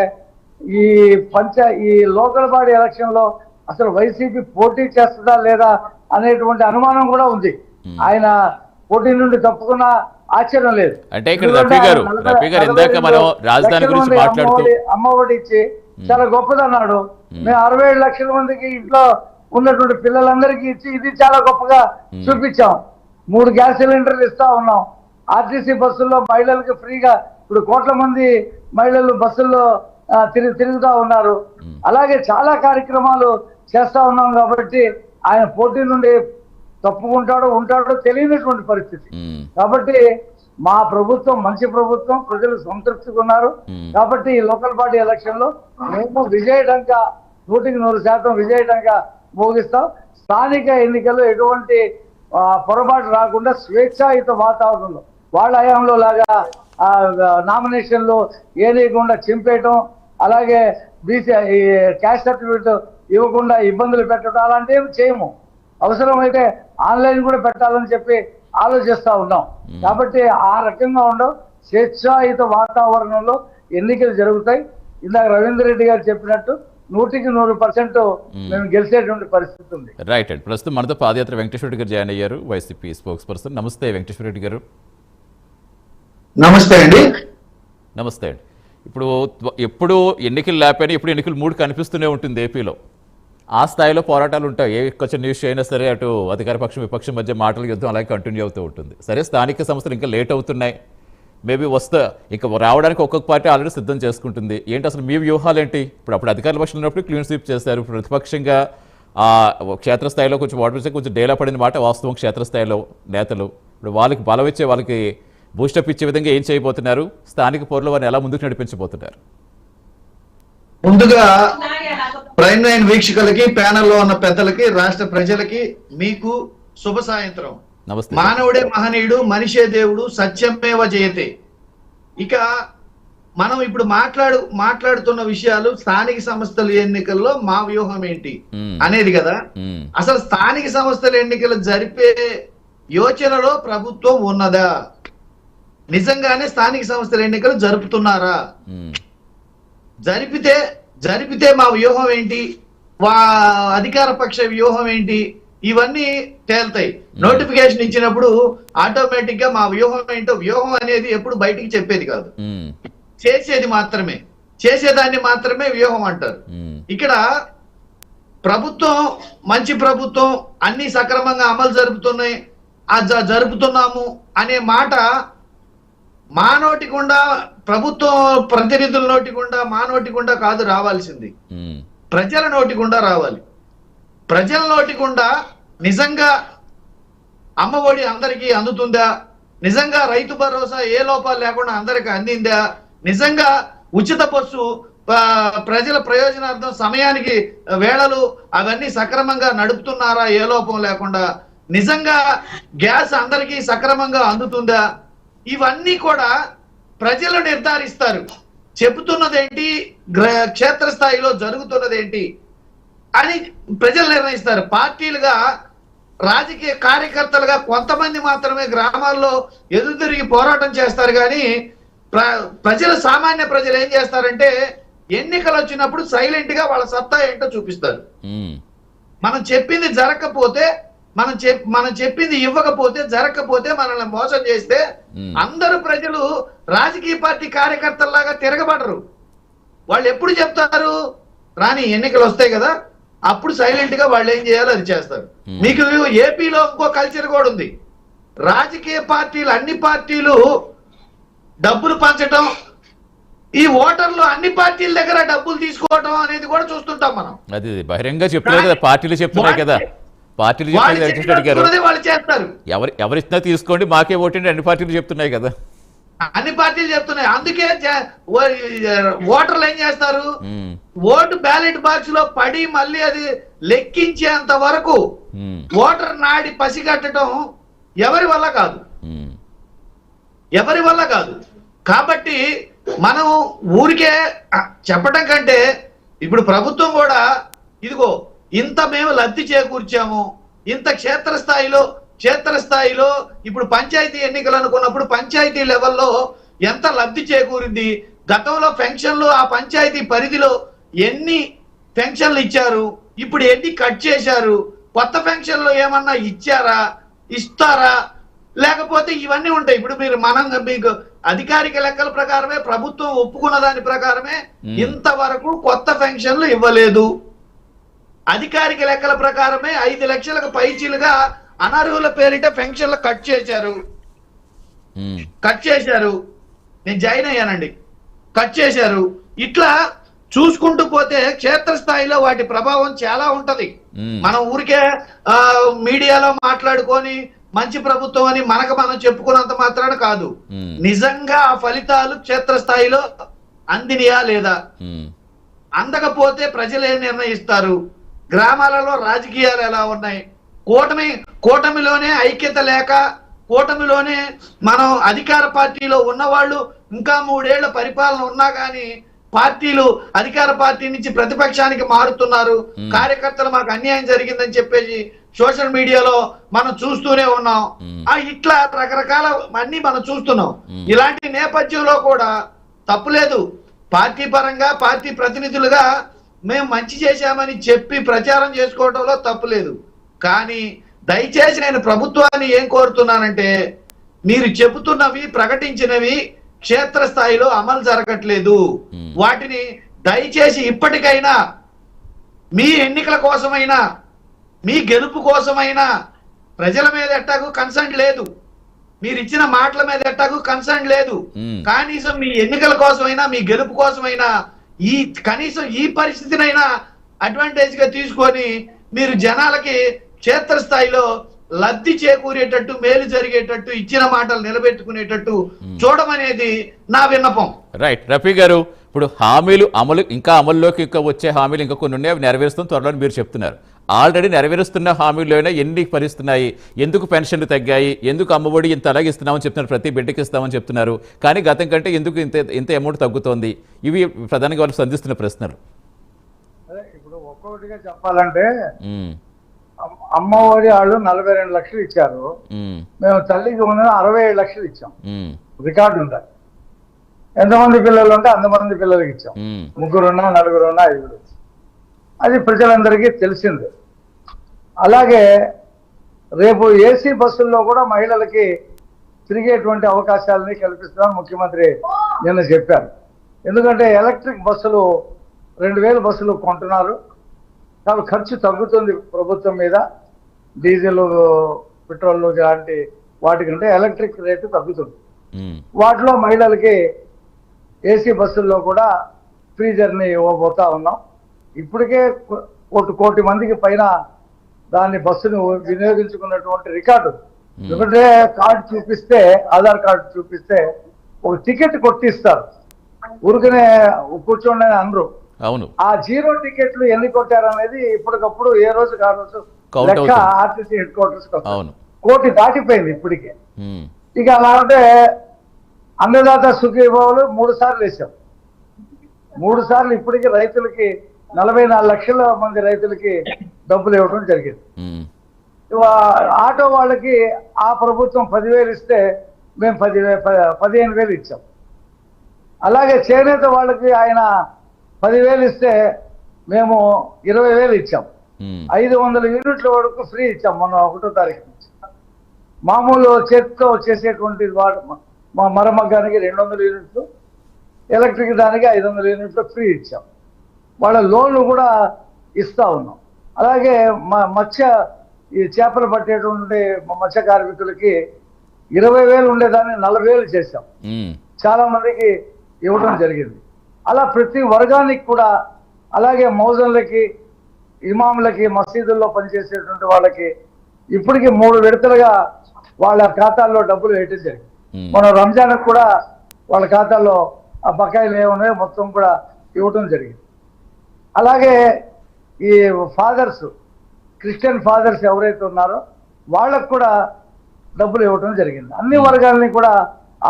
Speaker 2: ఈ లోకల్ బాడీ ఎలక్షన్ లో అసలు వైసీపీ పోటీ చేస్తుందా లేదా అనేటువంటి అనుమానం కూడా ఉంది. ఆయన పోటీ నుండి తప్పుకున్న ఆశ్చర్యం లేదు.
Speaker 1: అంటే ఇక్కడ రఫీ గారు ఇందాక మనం రాజధాని గురించి మాట్లాడుతూ
Speaker 2: అమ్మఒడి ఇచ్చి చాలా గొప్పదన్నాడు. మేము 67 లక్షల మందికి ఇంట్లో ఉన్నటువంటి పిల్లలందరికీ ఇచ్చి ఇది చాలా గొప్పగా చూపించాం. 3 గ్యాస్ సిలిండర్లు ఇస్తా ఉన్నాం. ఆర్టీసీ బస్సుల్లో మహిళలకు ఫ్రీగా ఇప్పుడు కోట్ల మంది మహిళలు బస్సుల్లో తిరుగుతా ఉన్నారు. అలాగే చాలా కార్యక్రమాలు చేస్తా ఉన్నాం. కాబట్టి ఆయన పోటీ నుండి ఉంటాడో తెలియనటువంటి పరిస్థితి. కాబట్టి మా ప్రభుత్వం మంచి ప్రభుత్వం, ప్రజలు సంతృప్తిగా ఉన్నారు. కాబట్టి ఈ లోకల్ బాడీ ఎలక్షన్ లో మేము విజయడంగా 100% విజయడంగా మోగిస్తాం. స్థానిక ఎన్నికల్లో ఎటువంటి పొరపాటు రాకుండా స్వేచ్ఛాయుత వాతావరణంలో వాళ్ళ హయాంలో లాగా నామినేషన్లు ఏనేయకుండా చింపేయటం, అలాగే బీసీ క్యాస్ట్ సర్టిఫికేట్ ఇవ్వకుండా ఇబ్బందులు పెట్టడం అలాంటివి చేయము. అవసరమైతే ఆన్లైన్ కూడా పెట్టాలని చెప్పి ఆలోచిస్తూ ఉన్నాం. కాబట్టి ఆ రకంగా ఉండవు, స్వేచ్ఛాయుత వాతావరణంలో ఎన్నికలు జరుగుతాయి. ఇందాక రవీంద్ర రెడ్డి గారు చెప్పినట్టు 100% మేము గెలిచేటువంటి పరిస్థితి ఉంది.
Speaker 1: రైట్ అండి. ప్రస్తుతం మనతో పాదయాత్ర వెంకటేశ్వర రెడ్డి గారు జాయిన్ అయ్యారు, వైసీపీ స్పోక్స్ పర్సన్. నమస్తే వెంకటేశ్వర రెడ్డి గారు.
Speaker 4: నమస్తే అండి.
Speaker 1: నమస్తే అండి. ఇప్పుడు ఎప్పుడు ఎన్నికలు లేకపోయినా ఇప్పుడు ఎన్నికలు 3 కనిపిస్తూనే ఉంటుంది ఏపీలో. ఆ స్థాయిలో పోరాటాలు ఉంటాయి. ఏ కొంచెం న్యూస్ అయినా సరే అటు అధికార పక్షం విపక్షం మధ్య మాటల యుద్ధం అలాగే కంటిన్యూ అవుతూ ఉంటుంది. సరే, స్థానిక సంస్థలు ఇంకా లేట్ అవుతున్నాయి, మేబీ ఇంకా రావడానికి ఒక్కొక్క పార్టీ ఆల్రెడీ సిద్ధం చేసుకుంటుంది. ఏంటి అసలు మీ వ్యూహాలు ఏంటి? అప్పుడు అధికార పక్షంలో ఉన్నప్పుడు క్లీన్ స్వీప్ చేశారు, ప్రతిపక్షంగా క్షేత్రస్థాయిలో కొంచెం వాటర్ కొంచెం డేలా పడిన మాట వాస్తవం. క్షేత్రస్థాయిలో నేతలు ఇప్పుడు వాళ్ళకి బలం ఇచ్చే, వాళ్ళకి బూస్టప్ ఇచ్చే విధంగా ఏం చేయబోతున్నారు? స్థానిక పౌరులు వారిని ఎలా ముందుకు నడిపించబోతున్నారు?
Speaker 4: ముందుగా ప్రైమ్ లైన్ వీక్షకులకి, ప్యానెల్లో ఉన్న పెద్దలకి, రాష్ట్ర ప్రజలకి మీకు శుభ సాయంత్రం.
Speaker 1: నమస్తే.
Speaker 4: మానవుడే మహనీయుడు, మనిషే దేవుడు, సత్యమేవ జయతే. ఇక మనం ఇప్పుడు మాట్లాడుతున్న విషయాలు స్థానిక సంస్థల ఎన్నికల్లో మా వ్యూహం ఏంటి అనేది కదా. అసలు స్థానిక సంస్థల ఎన్నికలు జరిపే యోచనలో ప్రభుత్వం ఉన్నదా? నిజంగానే స్థానిక సంస్థల ఎన్నికలు జరుపుతున్నారా? జరిపితే మా వ్యూహం ఏంటి, అధికార పక్ష వ్యూహం ఏంటి, ఇవన్నీ తేల్తాయి. నోటిఫికేషన్ ఇచ్చినప్పుడు ఆటోమేటిక్ గా మా వ్యూహం ఏంటో, వ్యూహం అనేది ఎప్పుడు బయటికి చెప్పేది కాదు, చేసేది మాత్రమే, చేసేదాన్ని మాత్రమే వ్యూహం అంటారు. ఇక్కడ ప్రభుత్వం మంచి ప్రభుత్వం, అన్ని సక్రమంగా అమలు జరుపుతున్నాము అనే మాట మా నోటి గుండా, ప్రభుత్వం ప్రతినిధుల నోటి గుండా, మా నోటి గుండా కాదు రావాల్సింది, ప్రజల నోటి గుండా రావాలి. ప్రజల నోటి గుండా నిజంగా అమ్మఒడి అందరికీ అందుతుందా, నిజంగా రైతు భరోసా ఏ లోపాలు లేకుండా అందరికి అందిందా, నిజంగా ఉచిత బస్సు ప్రజల ప్రయోజనార్థం సమయానికి వేళలు అవన్నీ సక్రమంగా నడుపుతున్నారా ఏ లోపం లేకుండా, నిజంగా గ్యాస్ అందరికీ సక్రమంగా అందుతుందా, ఇవన్నీ కూడా ప్రజలు నిర్ధారిస్తారు. చెబుతున్నదేంటి, క్షేత్రస్థాయిలో జరుగుతున్నదేంటి అని ప్రజలు నిర్ణయిస్తారు. పార్టీలుగా, రాజకీయ కార్యకర్తలుగా కొంతమంది మాత్రమే గ్రామాల్లో ఎదురుతిరిగి పోరాటం చేస్తారు. కానీ సామాన్య ప్రజలు ఏం చేస్తారంటే ఎన్నికలు వచ్చినప్పుడు సైలెంట్ గా వాళ్ళ సత్తా ఏంటో చూపిస్తారు. మనం చెప్పింది జరగకపోతే, మనం చెప్పింది ఇవ్వకపోతే, జరగకపోతే, మనల్ని మోసం చేస్తే అందరూ ప్రజలు రాజకీయ పార్టీ కార్యకర్తల్లాగా తిరగబడరు. వాళ్ళు ఎప్పుడు చెప్తారు? రాని ఎన్నికలు వస్తాయి కదా, అప్పుడు సైలెంట్ గా వాళ్ళు ఏం చేయాలో అది చేస్తారు. మీకు ఏపీలో ఇంకో కల్చర్ కూడా ఉంది. రాజకీయ పార్టీలు, అన్ని పార్టీలు డబ్బులు పంచడం, ఈ ఓటర్లు అన్ని పార్టీల దగ్గర డబ్బులు తీసుకోవడం అనేది కూడా చూస్తుంటాం మనం.
Speaker 1: అది బహిరంగ చెప్తున్నారు కదా, పార్టీలు చెప్తున్నాయి కదా, పార్టీలు
Speaker 4: వాళ్ళు చేస్తారు.
Speaker 1: ఎవరిచ్చినా తీసుకోండి, మాకే ఓటండి అన్ని పార్టీలు చెప్తున్నాయి కదా,
Speaker 4: అన్ని పార్టీలు చెప్తున్నాయి. అందుకే ఓటర్లు ఏం చేస్తారు, ఓటు బ్యాలెట్ బాక్స్ లో పడి మళ్ళీ అది లెక్కించేంత వరకు ఓటర్ నాడి పసిగట్టడం ఎవరి వల్ల కాదు. కాబట్టి మనం ఊరికే చెప్పడం కంటే ఇప్పుడు ప్రభుత్వం కూడా ఇదిగో ఇంత మేము లబ్ధి చేకూర్చాము, ఇంత క్షేత్రస్థాయిలో ఇప్పుడు పంచాయతీ ఎన్నికలు అనుకున్నప్పుడు పంచాయతీ లెవెల్లో ఎంత లబ్ధి చేకూరింది, గతంలో పెన్షన్లు ఆ పంచాయతీ పరిధిలో ఎన్ని పెన్షన్లు ఇచ్చారు, ఇప్పుడు ఎన్ని కట్ చేశారు, కొత్త పెన్షన్లు ఏమన్నా ఇస్తారా, లేకపోతే ఇవన్నీ ఉంటాయి. ఇప్పుడు మీకు అధికారిక లెక్కల ప్రకారమే, ప్రభుత్వం ఒప్పుకున్న దాని ప్రకారమే ఇంతవరకు కొత్త పెన్షన్లు ఇవ్వలేదు. అధికారిక లెక్కల ప్రకారమే 5 లక్షలకు పైచీలుగా అనర్హుల పేరిట పెన్షన్లు కట్ చేశారు. నేను జాయిన్ అయ్యానండి, కట్ చేశారు. ఇట్లా చూసుకుంటూ పోతే క్షేత్రస్థాయిలో వాటి ప్రభావం చాలా ఉంటది. మనం ఊరికే మీడియాలో మాట్లాడుకొని మంచి ప్రభుత్వం అని మనం చెప్పుకున్నంత మాత్రాన కాదు, నిజంగా ఆ ఫలితాలు క్షేత్రస్థాయిలో అందినయా లేదా, అందకపోతే ప్రజలు ఏం నిర్ణయిస్తారు, గ్రామాలలో రాజకీయాలు ఎలా ఉన్నాయి, కూటమిలోనే ఐక్యత లేక, కూటమిలోనే మనం అధికార పార్టీలో ఉన్నవాళ్ళు ఇంకా 3 ఏళ్ల పరిపాలన ఉన్నా కానీ పార్టీలు అధికార పార్టీ నుంచి ప్రతిపక్షానికి మారుతున్నారు, కార్యకర్తలు మాకు అన్యాయం జరిగిందని చెప్పేసి సోషల్ మీడియాలో మనం చూస్తూనే ఉన్నాం. ఇట్లా రకరకాల అన్ని మనం చూస్తున్నాం. ఇలాంటి నేపథ్యంలో కూడా తప్పులేదు, పార్టీ పరంగా పార్టీ ప్రతినిధులుగా మేము మంచి చేశామని చెప్పి ప్రచారం చేసుకోవడంలో తప్పులేదు. కానీ దయచేసి నేను ప్రభుత్వాన్ని ఏం కోరుతున్నానంటే, మీరు చెబుతున్నవి ప్రకటించినవి క్షేత్రస్థాయిలో అమలు జరగట్లేదు. వాటిని దయచేసి ఇప్పటికైనా మీ ఎన్నికల కోసమైనా మీ గెలుపు కోసమైనా, ప్రజల మీద ఎట్టాగు కన్సర్న్ లేదు, మీరు ఇచ్చిన మాటల మీద ఎట్టాగు కన్సర్న్ లేదు, కనీసం మీ ఎన్నికల కోసమైనా మీ గెలుపు కోసమైనా కనీసం ఈ పరిస్థితినైనా అడ్వాంటేజ్ గా తీసుకొని మీరు జనాలకి క్షేత్రస్థాయిలో లబ్ధి చేకూరేటట్టు, మేలు జరిగేటట్టు, ఇచ్చిన మాటలు నిలబెట్టుకునేటట్టు చూడమనేది నా విన్నపం.
Speaker 1: రైట్ రఫీ గారు, ఇప్పుడు హామీలు అమల్లోకి ఇంకా వచ్చే హామీలు ఇంకా కొన్ని ఉన్నాయి, అవి నెరవేరుస్తాం త్వరలో మీరు చెప్తున్నారు. ఆల్రెడీ నెరవేరుస్తున్న హామీల్లోనే ఎన్ని పరిస్తున్నాయి, ఎందుకు పెన్షన్లు తగ్గాయి, ఎందుకు అమ్మఒడి ఇంత అలాగే ఇస్తున్నామని చెప్తున్నారు, ప్రతి బిడ్డకి ఇస్తామని చెప్తున్నారు, కానీ గతం కంటే ఎందుకు ఇంత అమౌంట్ తగ్గుతోంది? ఇవి ప్రధానంగా వాళ్ళు సంధిస్తున్న ప్రశ్నలు.
Speaker 2: ఇప్పుడు ఒక్కొక్కటిగా చెప్పాలంటే, అమ్మఒడి వాళ్ళు 42 లక్షలు ఇచ్చారు, మేము తల్లికి ఉన్న 67 లక్షలు ఇచ్చాం. రికార్డు ఉండాలి, ఎంతమంది పిల్లలు ఉంటే అంతమంది పిల్లలకి ఇచ్చాం, 3 ఉన్నా 4 ఉన్నా 5. అది ప్రజలందరికీ తెలిసింది. అలాగే రేపు ఏసీ బస్సుల్లో కూడా మహిళలకి తిరిగేటువంటి అవకాశాలని కల్పిస్తామని ముఖ్యమంత్రి నిన్న చెప్పారు. ఎందుకంటే ఎలక్ట్రిక్ బస్సులు 2000 బస్సులు కొంటున్నారు, కాబట్టి ఖర్చు తగ్గుతుంది ప్రభుత్వం మీద. డీజిల్, పెట్రోల్ లాంటి వాటికంటే ఎలక్ట్రిక్ రేటు తగ్గుతుంది. వాటిలో మహిళలకి ఏసీ బస్సుల్లో కూడా ఫ్రీ జర్నీ ఇవ్వబోతా ఉన్నాం. ఇప్పటికే 1 కోటి మందికి పైన దాన్ని బస్సును వినియోగించుకున్నటువంటి రికార్డు. ఎందుకంటే కార్డు చూపిస్తే, ఆధార్ కార్డు చూపిస్తే ఒక టికెట్ కొట్టిస్తారు, ఊరికనే కూర్చోండి అని అనరు.
Speaker 1: అవును,
Speaker 2: ఆ 0 టికెట్లు ఎన్ని కొట్టారు అనేది ఇప్పటికప్పుడు ఏ రోజు ఆ రోజు లెక్క ఆర్టీసీ హెడ్ క్వార్టర్స్ కోటి దాటిపోయింది ఇప్పటికే. ఇక అలా అంటే అన్నదాత సుఖీభావులు 3 సార్లు వేసాం. 3 సార్లు ఇప్పటికీ రైతులకి 44 లక్షల మంది రైతులకి డబ్బులు ఇవ్వడం జరిగింది. ఆటో వాళ్ళకి ఆ ప్రభుత్వం 10,000 ఇస్తే మేము 15,000 ఇచ్చాం. అలాగే చేనేత వాళ్ళకి ఆయన 10,000 ఇస్తే మేము 20,000 ఇచ్చాం. 500 యూనిట్ల వరకు ఫ్రీ ఇచ్చాం మొన్న 1వ తారీఖు నుంచి. మామూలు చేతితో చేసేటువంటి మరమగ్గానికి 200 యూనిట్లు, ఎలక్ట్రిక్ దానికి 500 యూనిట్లు ఫ్రీ ఇచ్చాం. వాళ్ళ లోన్లు కూడా ఇస్తా ఉన్నాం. అలాగే ఈ చేపలు పట్టేటువంటి మత్స్య కార్మికులకి 20,000 ఉండేదాన్ని 40,000 చేశాం. చాలా మందికి ఇవ్వడం జరిగింది. అలా ప్రతి వర్గానికి కూడా, అలాగే మౌజన్లకి, ఇమాములకి, మసీదుల్లో పనిచేసేటువంటి వాళ్ళకి ఇప్పటికీ 3 విడతలుగా వాళ్ళ ఖాతాల్లో డబ్బులు వేయటం జరిగింది. మన రంజాన్కి కూడా వాళ్ళ ఖాతాల్లో ఆ బకాయిలు ఏమున్నాయో మొత్తం కూడా ఇవ్వటం జరిగింది. అలాగే ఈ ఫాదర్స్, క్రిస్టియన్ ఫాదర్స్ ఎవరైతే ఉన్నారో వాళ్ళకు కూడా డబ్బులు ఇవ్వటం జరిగింది. అన్ని వర్గాలని కూడా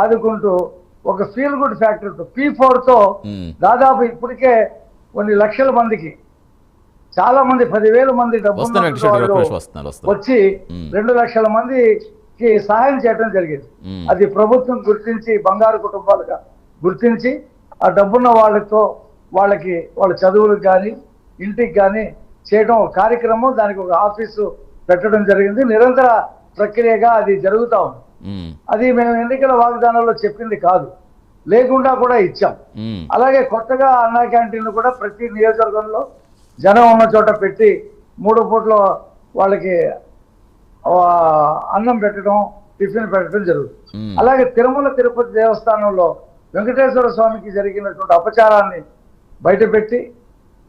Speaker 2: ఆదుకుంటూ ఒక ఫీల్ గుడ్ ఫ్యాక్టర్తో P4తో దాదాపు ఇప్పటికే కొన్ని లక్షల మందికి, చాలా మంది 10,000 మంది డబ్బు వచ్చి 2 లక్షల మందికి సహాయం చేయడం జరిగింది. అది ప్రభుత్వం గుర్తించి, బంగారు కుటుంబాలుగా గుర్తించి ఆ డబ్బున్న వాళ్ళకి వాళ్ళ చదువులకు కానీ ఇంటికి కానీ చేయడం ఒక కార్యక్రమం, దానికి ఒక ఆఫీసు పెట్టడం జరిగింది. నిరంతర ప్రక్రియగా అది జరుగుతూ ఉంది. అది మేము ఎన్నికల వాగ్దానాల్లో చెప్పింది కాదు, లేకుండా కూడా ఇచ్చాం. అలాగే కొత్తగా అన్నా క్యాంటీన్లు కూడా ప్రతి నియోజకవర్గంలో జనం ఉన్న చోట పెట్టి 3 పూట్ల వాళ్ళకి అన్నం పెట్టడం, టిఫిన్ పెట్టడం జరుగుతుంది. అలాగే తిరుమల తిరుపతి దేవస్థానంలో వెంకటేశ్వర స్వామికి జరిగినటువంటి అపచారాన్ని బయటపెట్టి,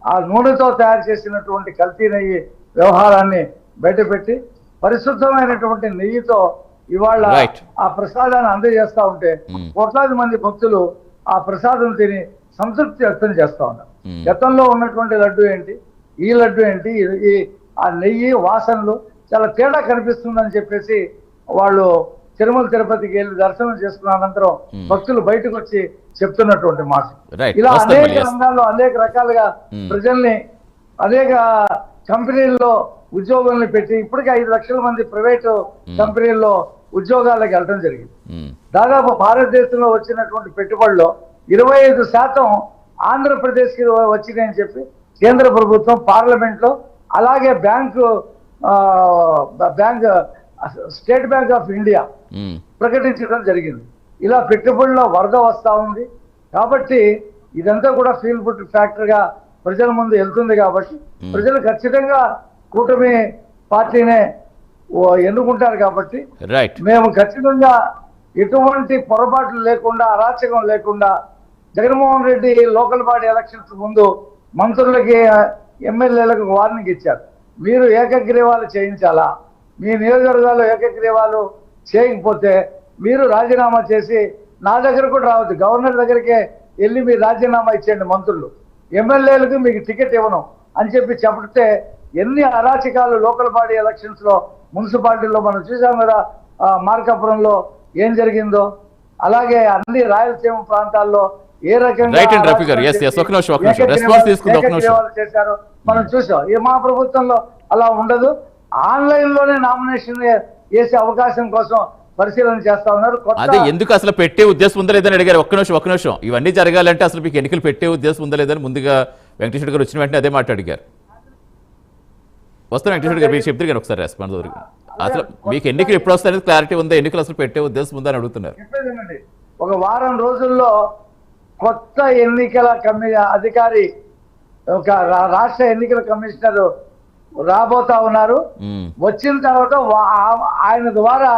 Speaker 2: ఆ నూనెతో తయారు చేసినటువంటి కల్తీ నెయ్యి వ్యవహారాన్ని బయటపెట్టి, పరిశుద్ధమైనటువంటి నెయ్యితో ఇవాళ ఆ ప్రసాదాన్ని అందజేస్తా ఉంటే కోట్లాది మంది భక్తులు ఆ ప్రసాదం తిని సంతృప్తి వ్యక్తం చేస్తా ఉన్నారు. గతంలో ఉన్నటువంటి లడ్డు ఏంటి, ఈ లడ్డు ఏంటి, ఆ నెయ్యి వాసనలు చాలా తేడా కనిపిస్తుందని చెప్పేసి వాళ్ళు తిరుమల తిరుపతికి వెళ్ళి దర్శనం చేసుకున్న అనంతరం భక్తులు బయటకు వచ్చి చెప్తున్నటువంటి మాట.
Speaker 1: Right.
Speaker 2: ఇలా
Speaker 1: వస్తాం
Speaker 2: అనేక
Speaker 1: మళ్ళీ, yes.
Speaker 2: రంగాల్లో అనేక రకాలుగా ప్రజల్ని అనేక కంపెనీల్లో ఉద్యోగుల్ని పెట్టి ఇప్పటికే 5 లక్షల మంది ప్రైవేటు కంపెనీల్లో ఉద్యోగాలకు వెళ్ళడం జరిగింది. దాదాపు భారతదేశంలో వచ్చినటువంటి పెట్టుబడుల్లో 25% ఆంధ్రప్రదేశ్కి వచ్చినాయని చెప్పి కేంద్ర ప్రభుత్వం పార్లమెంట్ లో, అలాగే స్టేట్ బ్యాంక్ ఆఫ్ ఇండియా ప్రకటించడం జరిగింది. ఇలా పెట్టుబడుల్లో వరద వస్తా ఉంది కాబట్టి ఇదంతా కూడా ఫీల్ గుడ్ ఫ్యాక్టర్ గా ప్రజల ముందు వెళ్తుంది. కాబట్టి ప్రజలు ఖచ్చితంగా కూటమి పార్టీనే ఎన్నుకుంటారు. కాబట్టి మేము ఖచ్చితంగా ఎటువంటి పొరపాట్లు లేకుండా, అరాచకం లేకుండా, Jaganmohan Reddy local body elections ముందు మంత్రులకి ఎమ్మెల్యేలకు వార్నింగ్ ఇచ్చారు, మీరు ఏకగ్రీవాలు చేయించాలా, మీ నియోజకవర్గాల్లో ఏకగ్రీవాలు చేయకపోతే మీరు రాజీనామా చేసి నా దగ్గర కూడా రావద్దు, గవర్నర్ దగ్గరికే వెళ్ళి మీరు రాజీనామా ఇచ్చేయండి మంత్రులు, ఎమ్మెల్యేలకు మీకు టికెట్ ఇవ్వను అని చెప్పి చెప్తే ఎన్ని అరాచకాలు లోకల్ బాడీ ఎలక్షన్స్ లో మున్సిపాలిటీలో మనం చూసాం కదా. మార్కాపురంలో ఏం జరిగిందో, అలాగే అన్ని రాయలసీమ ప్రాంతాల్లో ఏ రకంగా చేశారో మనం చూసాం. మా ప్రభుత్వంలో అలా ఉండదు, ఆన్లైన్ లోనే నామినేషన్ వేసే అవకాశం కోసం పరిశీలన చేస్తా ఉన్నారు.
Speaker 1: అదే ఎందుకు అసలు పెట్టే ఉద్దేశం ఉందా లేదని అడిగారు. ఒక్క నిమిషం ఇవన్నీ జరగాలంటే అసలు మీకు ఎన్నికలు పెట్టే ఉద్దేశం ఉందా లేదని ముందుగా వెంకటేశ్వర గారు వచ్చిన వెంటనే అదే మాట అడిగారు. వస్తాను వెంకటేశ్వర గారు, మీరు చెప్తారు కానీ ఒకసారి రెస్పాన్స్ దొరికి అసలు మీకు ఎన్నికలు ఎప్పుడు వస్తాయనేది క్లారిటీ ఉందా, ఎన్నికలు అసలు పెట్టే ఉద్దేశం ఉందా అని అడుగుతున్నారు.
Speaker 2: ఒక వారం రోజుల్లో కొత్త ఎన్నికల అధికారి, ఒక రాష్ట్ర ఎన్నికల కమిషనర్ రాబోతా ఉన్నారు. వచ్చిన తర్వాత ఆయన ద్వారా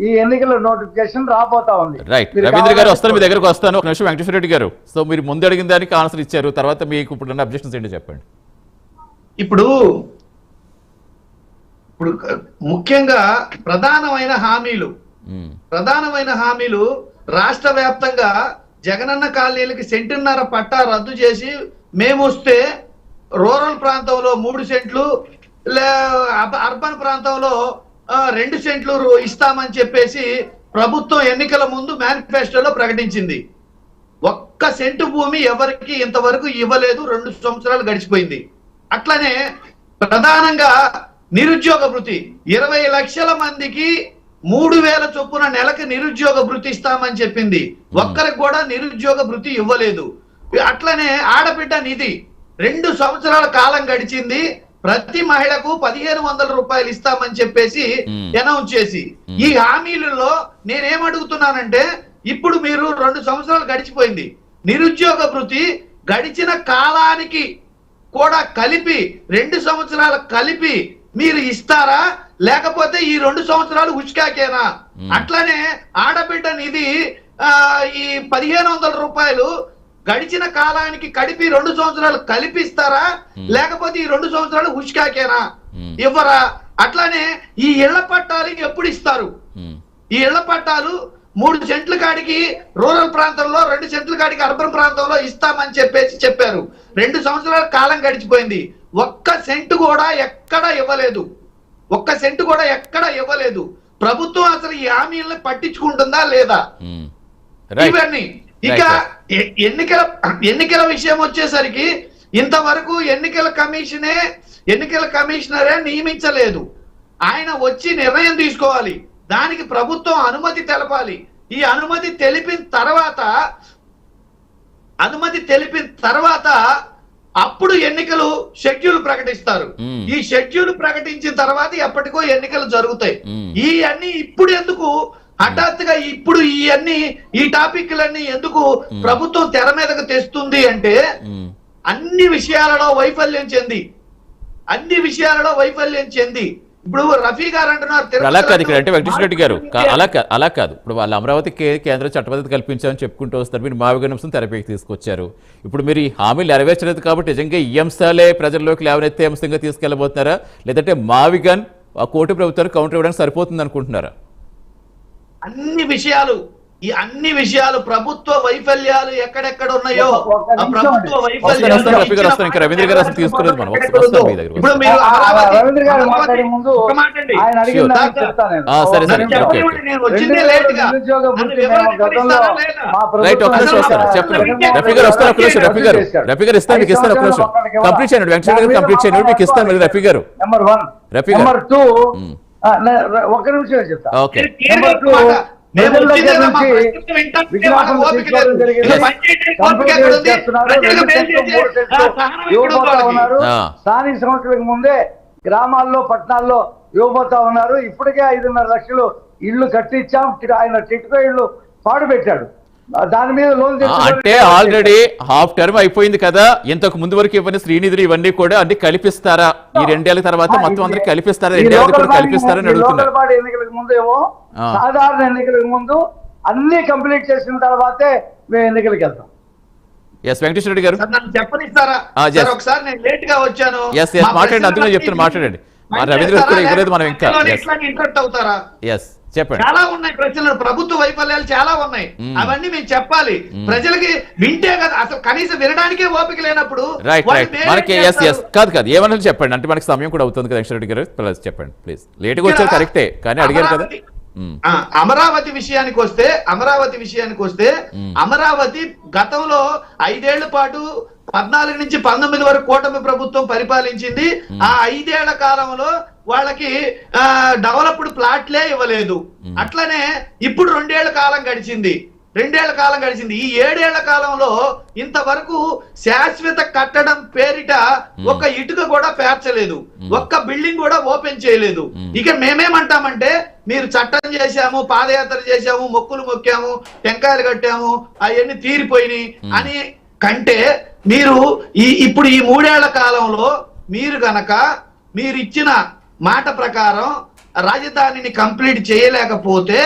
Speaker 2: ఈ ఎన్నికల నోటిఫికేషన్ రాబోతా ఉంది.
Speaker 1: రైట్, రవీంద్ర గారు వస్తాను, మీ దగ్గరకు వస్తాను. ఒక నిమిషం వెంకటేశ్వర రెడ్డి గారు, సో మీరు ముందు అడిగిన దానికి ఆన్సర్ ఇచ్చారు, తర్వాత మీకు ఇప్పుడు అబ్జెక్షన్స్ ఏంటో చెప్పండి.
Speaker 4: ఇప్పుడు ముఖ్యంగా ప్రధానమైన హామీలు రాష్ట్ర వ్యాప్తంగా జగనన్న కాలనీలకి 1.5 సెంటు పట్టా రద్దు చేసి, మేము వస్తే రూరల్ ప్రాంతంలో 3 సెంట్లు, అర్బన్ ప్రాంతంలో 2 సెంట్లు ఇస్తామని చెప్పేసి ప్రభుత్వం ఎన్నికల ముందు మేనిఫెస్టోలో ప్రకటించింది. 1 సెంటు భూమి ఎవరికి ఇంతవరకు ఇవ్వలేదు. 2 సంవత్సరాలు గడిచిపోయింది. అట్లనే ప్రధానంగా నిరుద్యోగ భృతి 20 లక్షల మందికి 3,000 చొప్పున నెలకి నిరుద్యోగ భృతి ఇస్తామని చెప్పింది. ఒక్కరికి కూడా నిరుద్యోగ భృతి ఇవ్వలేదు. అట్లనే ఆడబిడ్డ నిధి 2 సంవత్సరాల కాలం గడిచింది. ప్రతి మహిళకు 1,500 రూపాయలు ఇస్తామని చెప్పేసి అనౌన్స్ చేసి, ఈ హామీలలో నేనేమడుగుతున్నానంటే, ఇప్పుడు మీరు 2 సంవత్సరాలు గడిచిపోయింది, నిరుద్యోగ భృతి గడిచిన కాలానికి కూడా కలిపి 2 సంవత్సరాలు కలిపి మీరు ఇస్తారా, లేకపోతే ఈ 2 సంవత్సరాలు ఉచికాకేనా? అట్లనే ఆడబిడ్డ నిధి ఈ 1,500 రూపాయలు గడిచిన కాలానికి కలిపి 2 సంవత్సరాలు కలిపిస్తారా, లేకపోతే ఈ 2 సంవత్సరాలు ఉచికాకేనా? ఇవ్వరా? అట్లానే ఈ ఇళ్ల పట్టాలు ఎప్పుడు ఇస్తారు? ఈ ఇళ్ల పట్టాలు 3 సెంట్ల కాడికి రూరల్ ప్రాంతంలో, 2 సెంట్ల కాడికి అర్బన్ ప్రాంతంలో ఇస్తామని చెప్పేసి చెప్పారు. 2 సంవత్సరాల కాలం గడిచిపోయింది. 1 సెంటు కూడా ఎక్కడ ఇవ్వలేదు. 1 సెంటు కూడా ఎక్కడ ఇవ్వలేదు. ప్రభుత్వం అసలు ఈ హామీలను పట్టించుకుంటుందా లేదా? ఇవన్నీ ఇక ఎన్నికల విషయం వచ్చేసరికి ఇంతవరకు ఎన్నికల కమిషనరే నియమించలేదు. ఆయన వచ్చి నిర్ణయం తీసుకోవాలి, దానికి ప్రభుత్వం అనుమతి తెలపాలి. ఈ అనుమతి తెలిపిన తర్వాత అప్పుడు ఎన్నికలు షెడ్యూల్ ప్రకటిస్తారు. ఈ షెడ్యూల్ ప్రకటించిన తర్వాత ఎప్పటికో ఎన్నికలు జరుగుతాయి. ఈ అన్ని ఇప్పుడు ఎందుకు హఠాత్తుగా ఇప్పుడు ఈ టాపిక్లన్నీ ఎందుకు ప్రభుత్వం తెర మీదకు తెస్తుంది అంటే, అన్ని విషయాలలో వైఫల్యం చెంది ఇప్పుడు రఫీ గారు అంటున్నారు
Speaker 1: అలా కాదు ఇక్కడ అంటే వెంకటేశ్వర రెడ్డి గారు, అలా కాదు. ఇప్పుడు వాళ్ళు అమరావతి కేంద్ర చట్టబద్ధత కల్పించామని చెప్పుకుంటూ వస్తారు, మీరు మావిగన్ అంశం తెరపైకి తీసుకొచ్చారు. ఇప్పుడు మీరు ఈ హామీలు నెరవేర్చలేదు కాబట్టి నిజంగా ఈ అంశాలే ప్రజల్లోకి లేవనెత్తే అంశంగా తీసుకెళ్లబోతున్నారా, లేదంటే మావిగన్ ఆ కోటి ప్రభుత్వానికి కౌంటర్ ఇవ్వడానికి సరిపోతుంది అనుకుంటున్నారా?
Speaker 4: అన్ని విషయాలు ఈ అన్ని విషయాలు ప్రభుత్వ వైఫల్యాలు ఎక్కడెక్కడ ఉన్నాయో
Speaker 2: ఒక
Speaker 4: ఆ
Speaker 2: నిమిషం
Speaker 4: ప్రభుత్వ
Speaker 2: అండి.
Speaker 4: వైఫల్యాలు
Speaker 1: వస్తాను, రఫీ గారు వస్తాను. ఇంకా రవీంద్ర గారు అసలు తీసుకునేది మనం.
Speaker 4: ఎక్కడెక్కడ
Speaker 1: వస్తాను
Speaker 4: ఉందో.
Speaker 1: మీ దగ్గరికి
Speaker 4: ఇప్పుడు మీరు అమరావతి
Speaker 2: రవీంద్ర గారు మాట్లాడే ముందు
Speaker 4: ఒక మాట అండి.
Speaker 2: ఆయన అడిగిన
Speaker 1: Sure.
Speaker 2: దానికి చెప్తాను నేను.
Speaker 1: సరే, సరే.
Speaker 2: ఒక నిమిషం.
Speaker 1: ఓకే,
Speaker 4: చెప్పనివ్వండి, నేను వచ్చిందే లేట్ గా.
Speaker 2: నిరుద్యోగ
Speaker 4: నన్ను
Speaker 2: వృత్తి
Speaker 4: వివరణ
Speaker 2: మేము గతంలో
Speaker 4: ఇస్తారా లేదా?
Speaker 2: మా
Speaker 1: రైట్, ఒక నిమిషం వస్తారు.
Speaker 2: ప్రభుత్వం
Speaker 1: చెప్పండి. రఫీ గారు వస్తారు, ఒక నిమిషం. రఫీ గారు ఇస్తాను, మీకు ఇస్తాను. ఒక నిమిషం కంప్లీట్ చేయండి. వెంకటేశ్వర గారు కంప్లీట్ చేయండి, మీకు ఇస్తాను. మరి రఫీ గారు
Speaker 2: నెంబర్ 1
Speaker 1: రఫీ గారు.
Speaker 2: నెంబర్ 2 ఒక్క నిమిషం చెప్తా.
Speaker 1: ఓకే,
Speaker 4: మీరు క్లియర్గా ఒక మాట. మేము వచ్చిందే మా ప్రశ్నలు వింటానికి మాకు ఓపిక లేదు. ఇంకా పనిచేయడానికి ఓపిక ఎక్కడ ఉంది? ప్రజలకు మేలు చేసే సహనం ఎక్కడ ఉంది వాళ్ళకి?
Speaker 2: స్థానిక సంస్థలకు ముందే గ్రామాల్లో పట్టణాల్లో యువత ఉన్నారు. ఇప్పటికే 5.5 లక్షలు ఇళ్లు కట్టించాం. ఆయన టిట్కో ఇళ్లు పాడు పెట్టాడు. దాని మీద లోన్
Speaker 1: అంటే ఆల్రెడీ హాఫ్ టర్మ్ అయిపోయింది కదా, ఇంతకు ముందు వరకు ఇవన్నీ శ్రీనిధులు ఇవన్నీ కూడా అన్ని కల్పిస్తారా? ఈ 2 ఏళ్ల తర్వాత మొత్తం అందరికి కల్పిస్తారా? 2 ఏళ్ళకి కూడా కల్పిస్తారని అడుగుతున్నారు.
Speaker 2: లోకల్ బాడీ ఎన్నికలకు ముందు ఏమో సాధారణ ఎన్నికలకు ముందు అన్ని కంప్లీట్ చేసిన తర్వాతే మేము ఎన్నికలకు వెళ్తాం.
Speaker 1: ఎస్ వెంకటేశ్వర రెడ్డి గారు.
Speaker 4: సార్, నన్ను చెప్పనిస్తారా? సార్, ఒకసారి నేను లేట్ గా వచ్చాను.
Speaker 1: ఎస్ ఎస్
Speaker 4: మా
Speaker 1: మాట్లాడండి, అందులో
Speaker 4: ప్రశ్నలన్నీ
Speaker 1: చెప్తున్నా, మాట్లాడండి. మా రవీంద్ర గారు కూడా ఇవ్వలేదు మనం ఇంకా.
Speaker 4: ఇంట్రెక్ట్ అవుతారా?
Speaker 1: ఎస్ చెప్పండి.
Speaker 4: చాలా ఉన్నాయి ప్రశ్నలు, ప్రభుత్వ వైఫల్యాలు చాలా ఉన్నాయి. అవన్నీ మేము చెప్పాలి. ప్రజలకి వింటే కదా, అసలు కనీసం వినడానికే ఓపిక లేనప్పుడు
Speaker 1: రైట్
Speaker 4: వాళ్ళు
Speaker 1: రైట్
Speaker 4: వేరే
Speaker 1: మనకి ఎస్
Speaker 4: చేస్తారు.
Speaker 1: ఎస్ కాదు ఏమన్నా చెప్పండి, అంటే మనకి సమయం కూడా అవుతుంది కదా. వెంకటేశ్వర రెడ్డి గారు ప్లీజ్ చెప్పండి, ప్లీజ్. లేట్గా వచ్చారు కరెక్టే, కానీ అడిగారు కదా.
Speaker 4: అమరావతి విషయానికి వస్తే అమరావతి గతంలో 5 ఏళ్ల పాటు 14 నుంచి 19 వరకు కూటమి ప్రభుత్వం పరిపాలించింది. ఆ 5 ఏళ్ల కాలంలో వాళ్ళకి డెవలప్డ్ ప్లాట్లే ఇవ్వలేదు. అట్లనే ఇప్పుడు 2 ఏళ్ల కాలం గడిచింది. ఈ 7 ఏళ్ల కాలంలో ఇంతవరకు శాశ్వత కట్టడం పేరిట ఒక ఇటుక కూడా పేర్చలేదు, ఒక్క బిల్డింగ్ కూడా ఓపెన్ చేయలేదు. ఇక మేమేమంటామంటే, మీరు చట్టం చేశాము, పాదయాత్ర చేశాము, మొక్కులు మొక్కాము, టెంకాయలు కట్టాము, అవన్నీ తీరిపోయినాయి అని కంటే, మీరు ఇప్పుడు ఈ 3 ఏళ్ల కాలంలో మీరు గనక మీరు ఇచ్చిన మాట ప్రకారం రాజధానిని కంప్లీట్ చేయలేకపోతే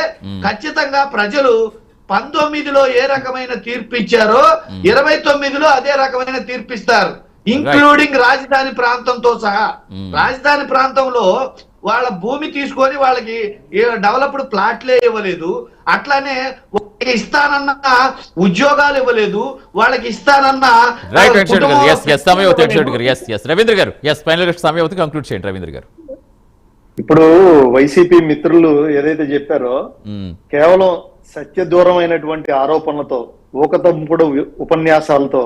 Speaker 4: ఖచ్చితంగా ప్రజలు 19లో ఏ రకమైన తీర్పు ఇచ్చారో 29లో అదే రకమైన తీర్పు ఇస్తారు, ఇంక్లూడింగ్ రాజధాని ప్రాంతంతో సహా. రాజధాని ప్రాంతంలో వాళ్ళ భూమి తీసుకొని వాళ్ళకి డెవలప్డ్ ప్లాట్లే ఇవ్వలేదు. అట్లానే ఇస్తానన్న ఉద్యోగాలు ఇవ్వలేదు, వాళ్ళకి ఇస్తానన్న
Speaker 1: రవీంద్ర గారు ఫైనల్ సమయం కంక్లూడ్ చేయండి. రవీంద్ర గారు,
Speaker 3: ఇప్పుడు వైసీపీ మిత్రులు ఏదైతే చెప్పారో కేవలం సత్యదూరమైనటువంటి ఆరోపణలతో, ఊకతంపుడు ఉపన్యాసాలతో,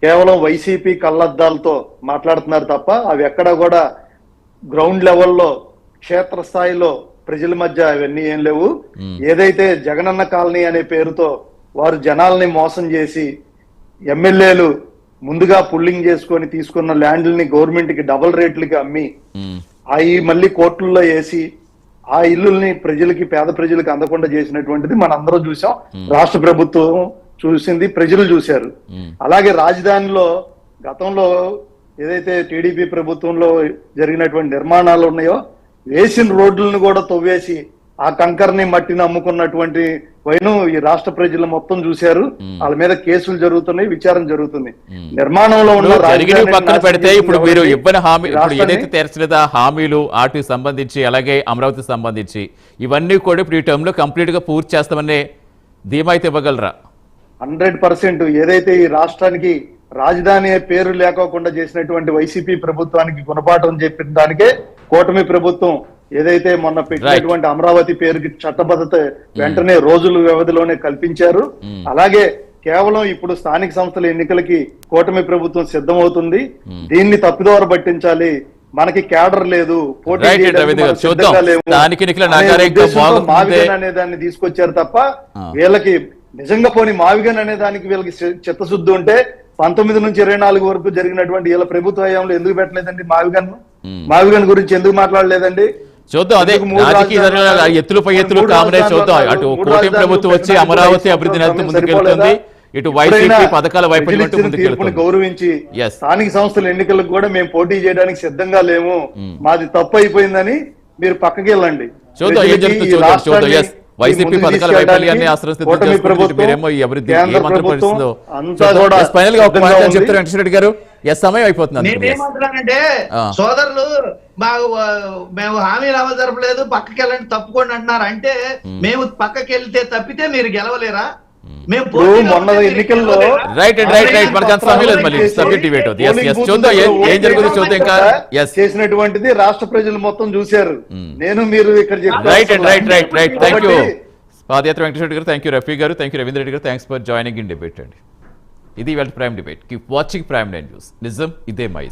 Speaker 3: కేవలం వైసీపీ కళ్ళద్దాలతో మాట్లాడుతున్నారు తప్ప అవి ఎక్కడా కూడా గ్రౌండ్ లెవెల్లో క్షేత్రస్థాయిలో ప్రజల మధ్య అవన్నీ ఏం లేవు. ఏదైతే జగనన్న కాలనీ అనే పేరుతో వారు జనాల్ని మోసం చేసి ఎమ్మెల్యేలు ముందుగా పుల్లింగ్ చేసుకొని తీసుకున్న ల్యాండ్లని గవర్నమెంట్ కి డబుల్ రేట్లకి అమ్మి అవి మళ్ళీ కోర్టుల్లో వేసి ఆ ఇల్లుల్ని ప్రజలకి, పేద ప్రజలకు అందకుండా చేసినటువంటిది మనందరం చూసాం. రాష్ట్ర ప్రభుత్వం చూసింది, ప్రజలు చూశారు. అలాగే రాజధానిలో గతంలో ఏదైతే టీడీపీ ప్రభుత్వంలో జరిగినటువంటి నిర్మాణాలు ఉన్నాయో వేసిన రోడ్లను కూడా తవ్వేసి ఆ కంకర్ని మట్టిని అమ్ముకున్నటువంటి వైను ఈ రాష్ట్ర ప్రజలు మొత్తం చూశారు. వాళ్ళ మీద కేసులు జరుగుతున్నాయి, విచారణ జరుగుతుంది. నిర్మాణంలో ఉన్న
Speaker 1: పక్కన పెడితే ఇప్పుడు మీరు ఇవ్వని హామీ, ఇప్పుడు ఏదైతే తెరచలేదా హామీలు, వాటికి సంబంధించి అలాగే అమరావతికి సంబంధించి ఇవన్నీ కూడా ఇప్పుడు ఈ టర్మ్ లో కంప్లీట్ గా పూర్తి చేస్తామనే ధీమా అయితే ఇవ్వగలరా?
Speaker 3: 100% ఏదైతే ఈ రాష్ట్రానికి రాజధాని పేరు లేకోకుండా చేసినటువంటి వైసీపీ ప్రభుత్వానికి గుణపాఠం చెప్పిన దానికే కూటమి ప్రభుత్వం ఏదైతే మొన్న పెట్టినటువంటి అమరావతి పేరుకి చట్టబద్ధత వెంటనే రోజుల వ్యవధిలోనే కల్పించారు. అలాగే కేవలం ఇప్పుడు స్థానిక సంస్థల ఎన్నికలకి కూటమి ప్రభుత్వం సిద్ధమవుతుంది. దీన్ని తప్పిదోర పట్టించాలి, మనకి క్యాడర్ లేదు, పోటీ అనే దాన్ని తీసుకొచ్చారు తప్ప వీళ్ళకి నిజంగా పోనీ మావిగన్ అనే దానికి వీళ్ళకి చిత్తశుద్ధి ఉంటే 19 నుంచి 24 వరకు జరిగినటువంటి వీళ్ళ ప్రభుత్వ హయాంలో ఎందుకు పెట్టలేదండి? మావిగన్ గురించి ఎందుకు మాట్లాడలేదండి?
Speaker 1: చూద్దాం, అదే ఎత్తులు పై ఎత్తులు కామనే చూద్దాం. అటు కూటమి ప్రభుత్వం వచ్చి అమరావతి అభివృద్ధి ముందుకెళ్తుంది, ఇటు వైసీపీ పథకాల వైపు
Speaker 3: గౌరవించి స్థానిక సంస్థల ఎన్నికలకు కూడా మేము పోటీ చేయడానికి సిద్ధంగా లేము, మాది తప్పు అయిపోయిందని మీరు పక్కకి వెళ్ళండి.
Speaker 1: చూద్దాం ఏం జరుగుతుంది, చూద్దాం. ఎస్ వైసీపీ పథకాల వైఫల్యాన్ని ఆశ్రయిస్తున్నారు, మీరేమో ఈ అభివృద్ధి ఏమంతా పరిస్థితుందో. ఫైనల్ గా ఒక చెప్తారు వెంకటేశ్వర రెడ్డి గారు. ఎస్ సమయం అయిపోతుంది అందుకు. Yes.
Speaker 4: నేనేమంటున్నానంటే
Speaker 1: ఆ.
Speaker 4: సోదరులు మేము హామీలు అమలు జరపలేదు పక్కకి వెళ్ళండి తప్పుకోండి అంటున్నారు అంటే మేము పక్కకి వెళ్తే తప్పితే మీరు గెలవలేరా? మేము
Speaker 3: ఇప్పుడు
Speaker 4: పోటీలో
Speaker 3: మొన్న
Speaker 4: ఉంటే మీరు
Speaker 3: ఎన్నికల్లో
Speaker 4: గెలవలేరా?
Speaker 1: రైట్ మనకు అంత సమయం లేదు, మళ్ళీ సబ్జెక్ట్ డిబేట్ అవుతుంది. ఎస్ ఎస్ చూద్దాం ఏం జరుగుతుందో చూద్దాం ఇంకా. ఎస్
Speaker 3: చేసినటువంటిది రాష్ట్ర ప్రజలు మొత్తం చూశారు. నేను మీరు ఇక్కడ
Speaker 1: రైట్ థ్యాంక్ యూ పాదయాత్ర వెంకటేశ్వర గారు, థ్యాంక్ యూ రఫీ గారు, థ్యాంక్ యూ రవీంద్ర రెడ్డి గారు, thanks for joining in debate అండి. ఇది ఇవాళ prime debate. Keep watching prime 9 news. నిజం ఇదే మైస్.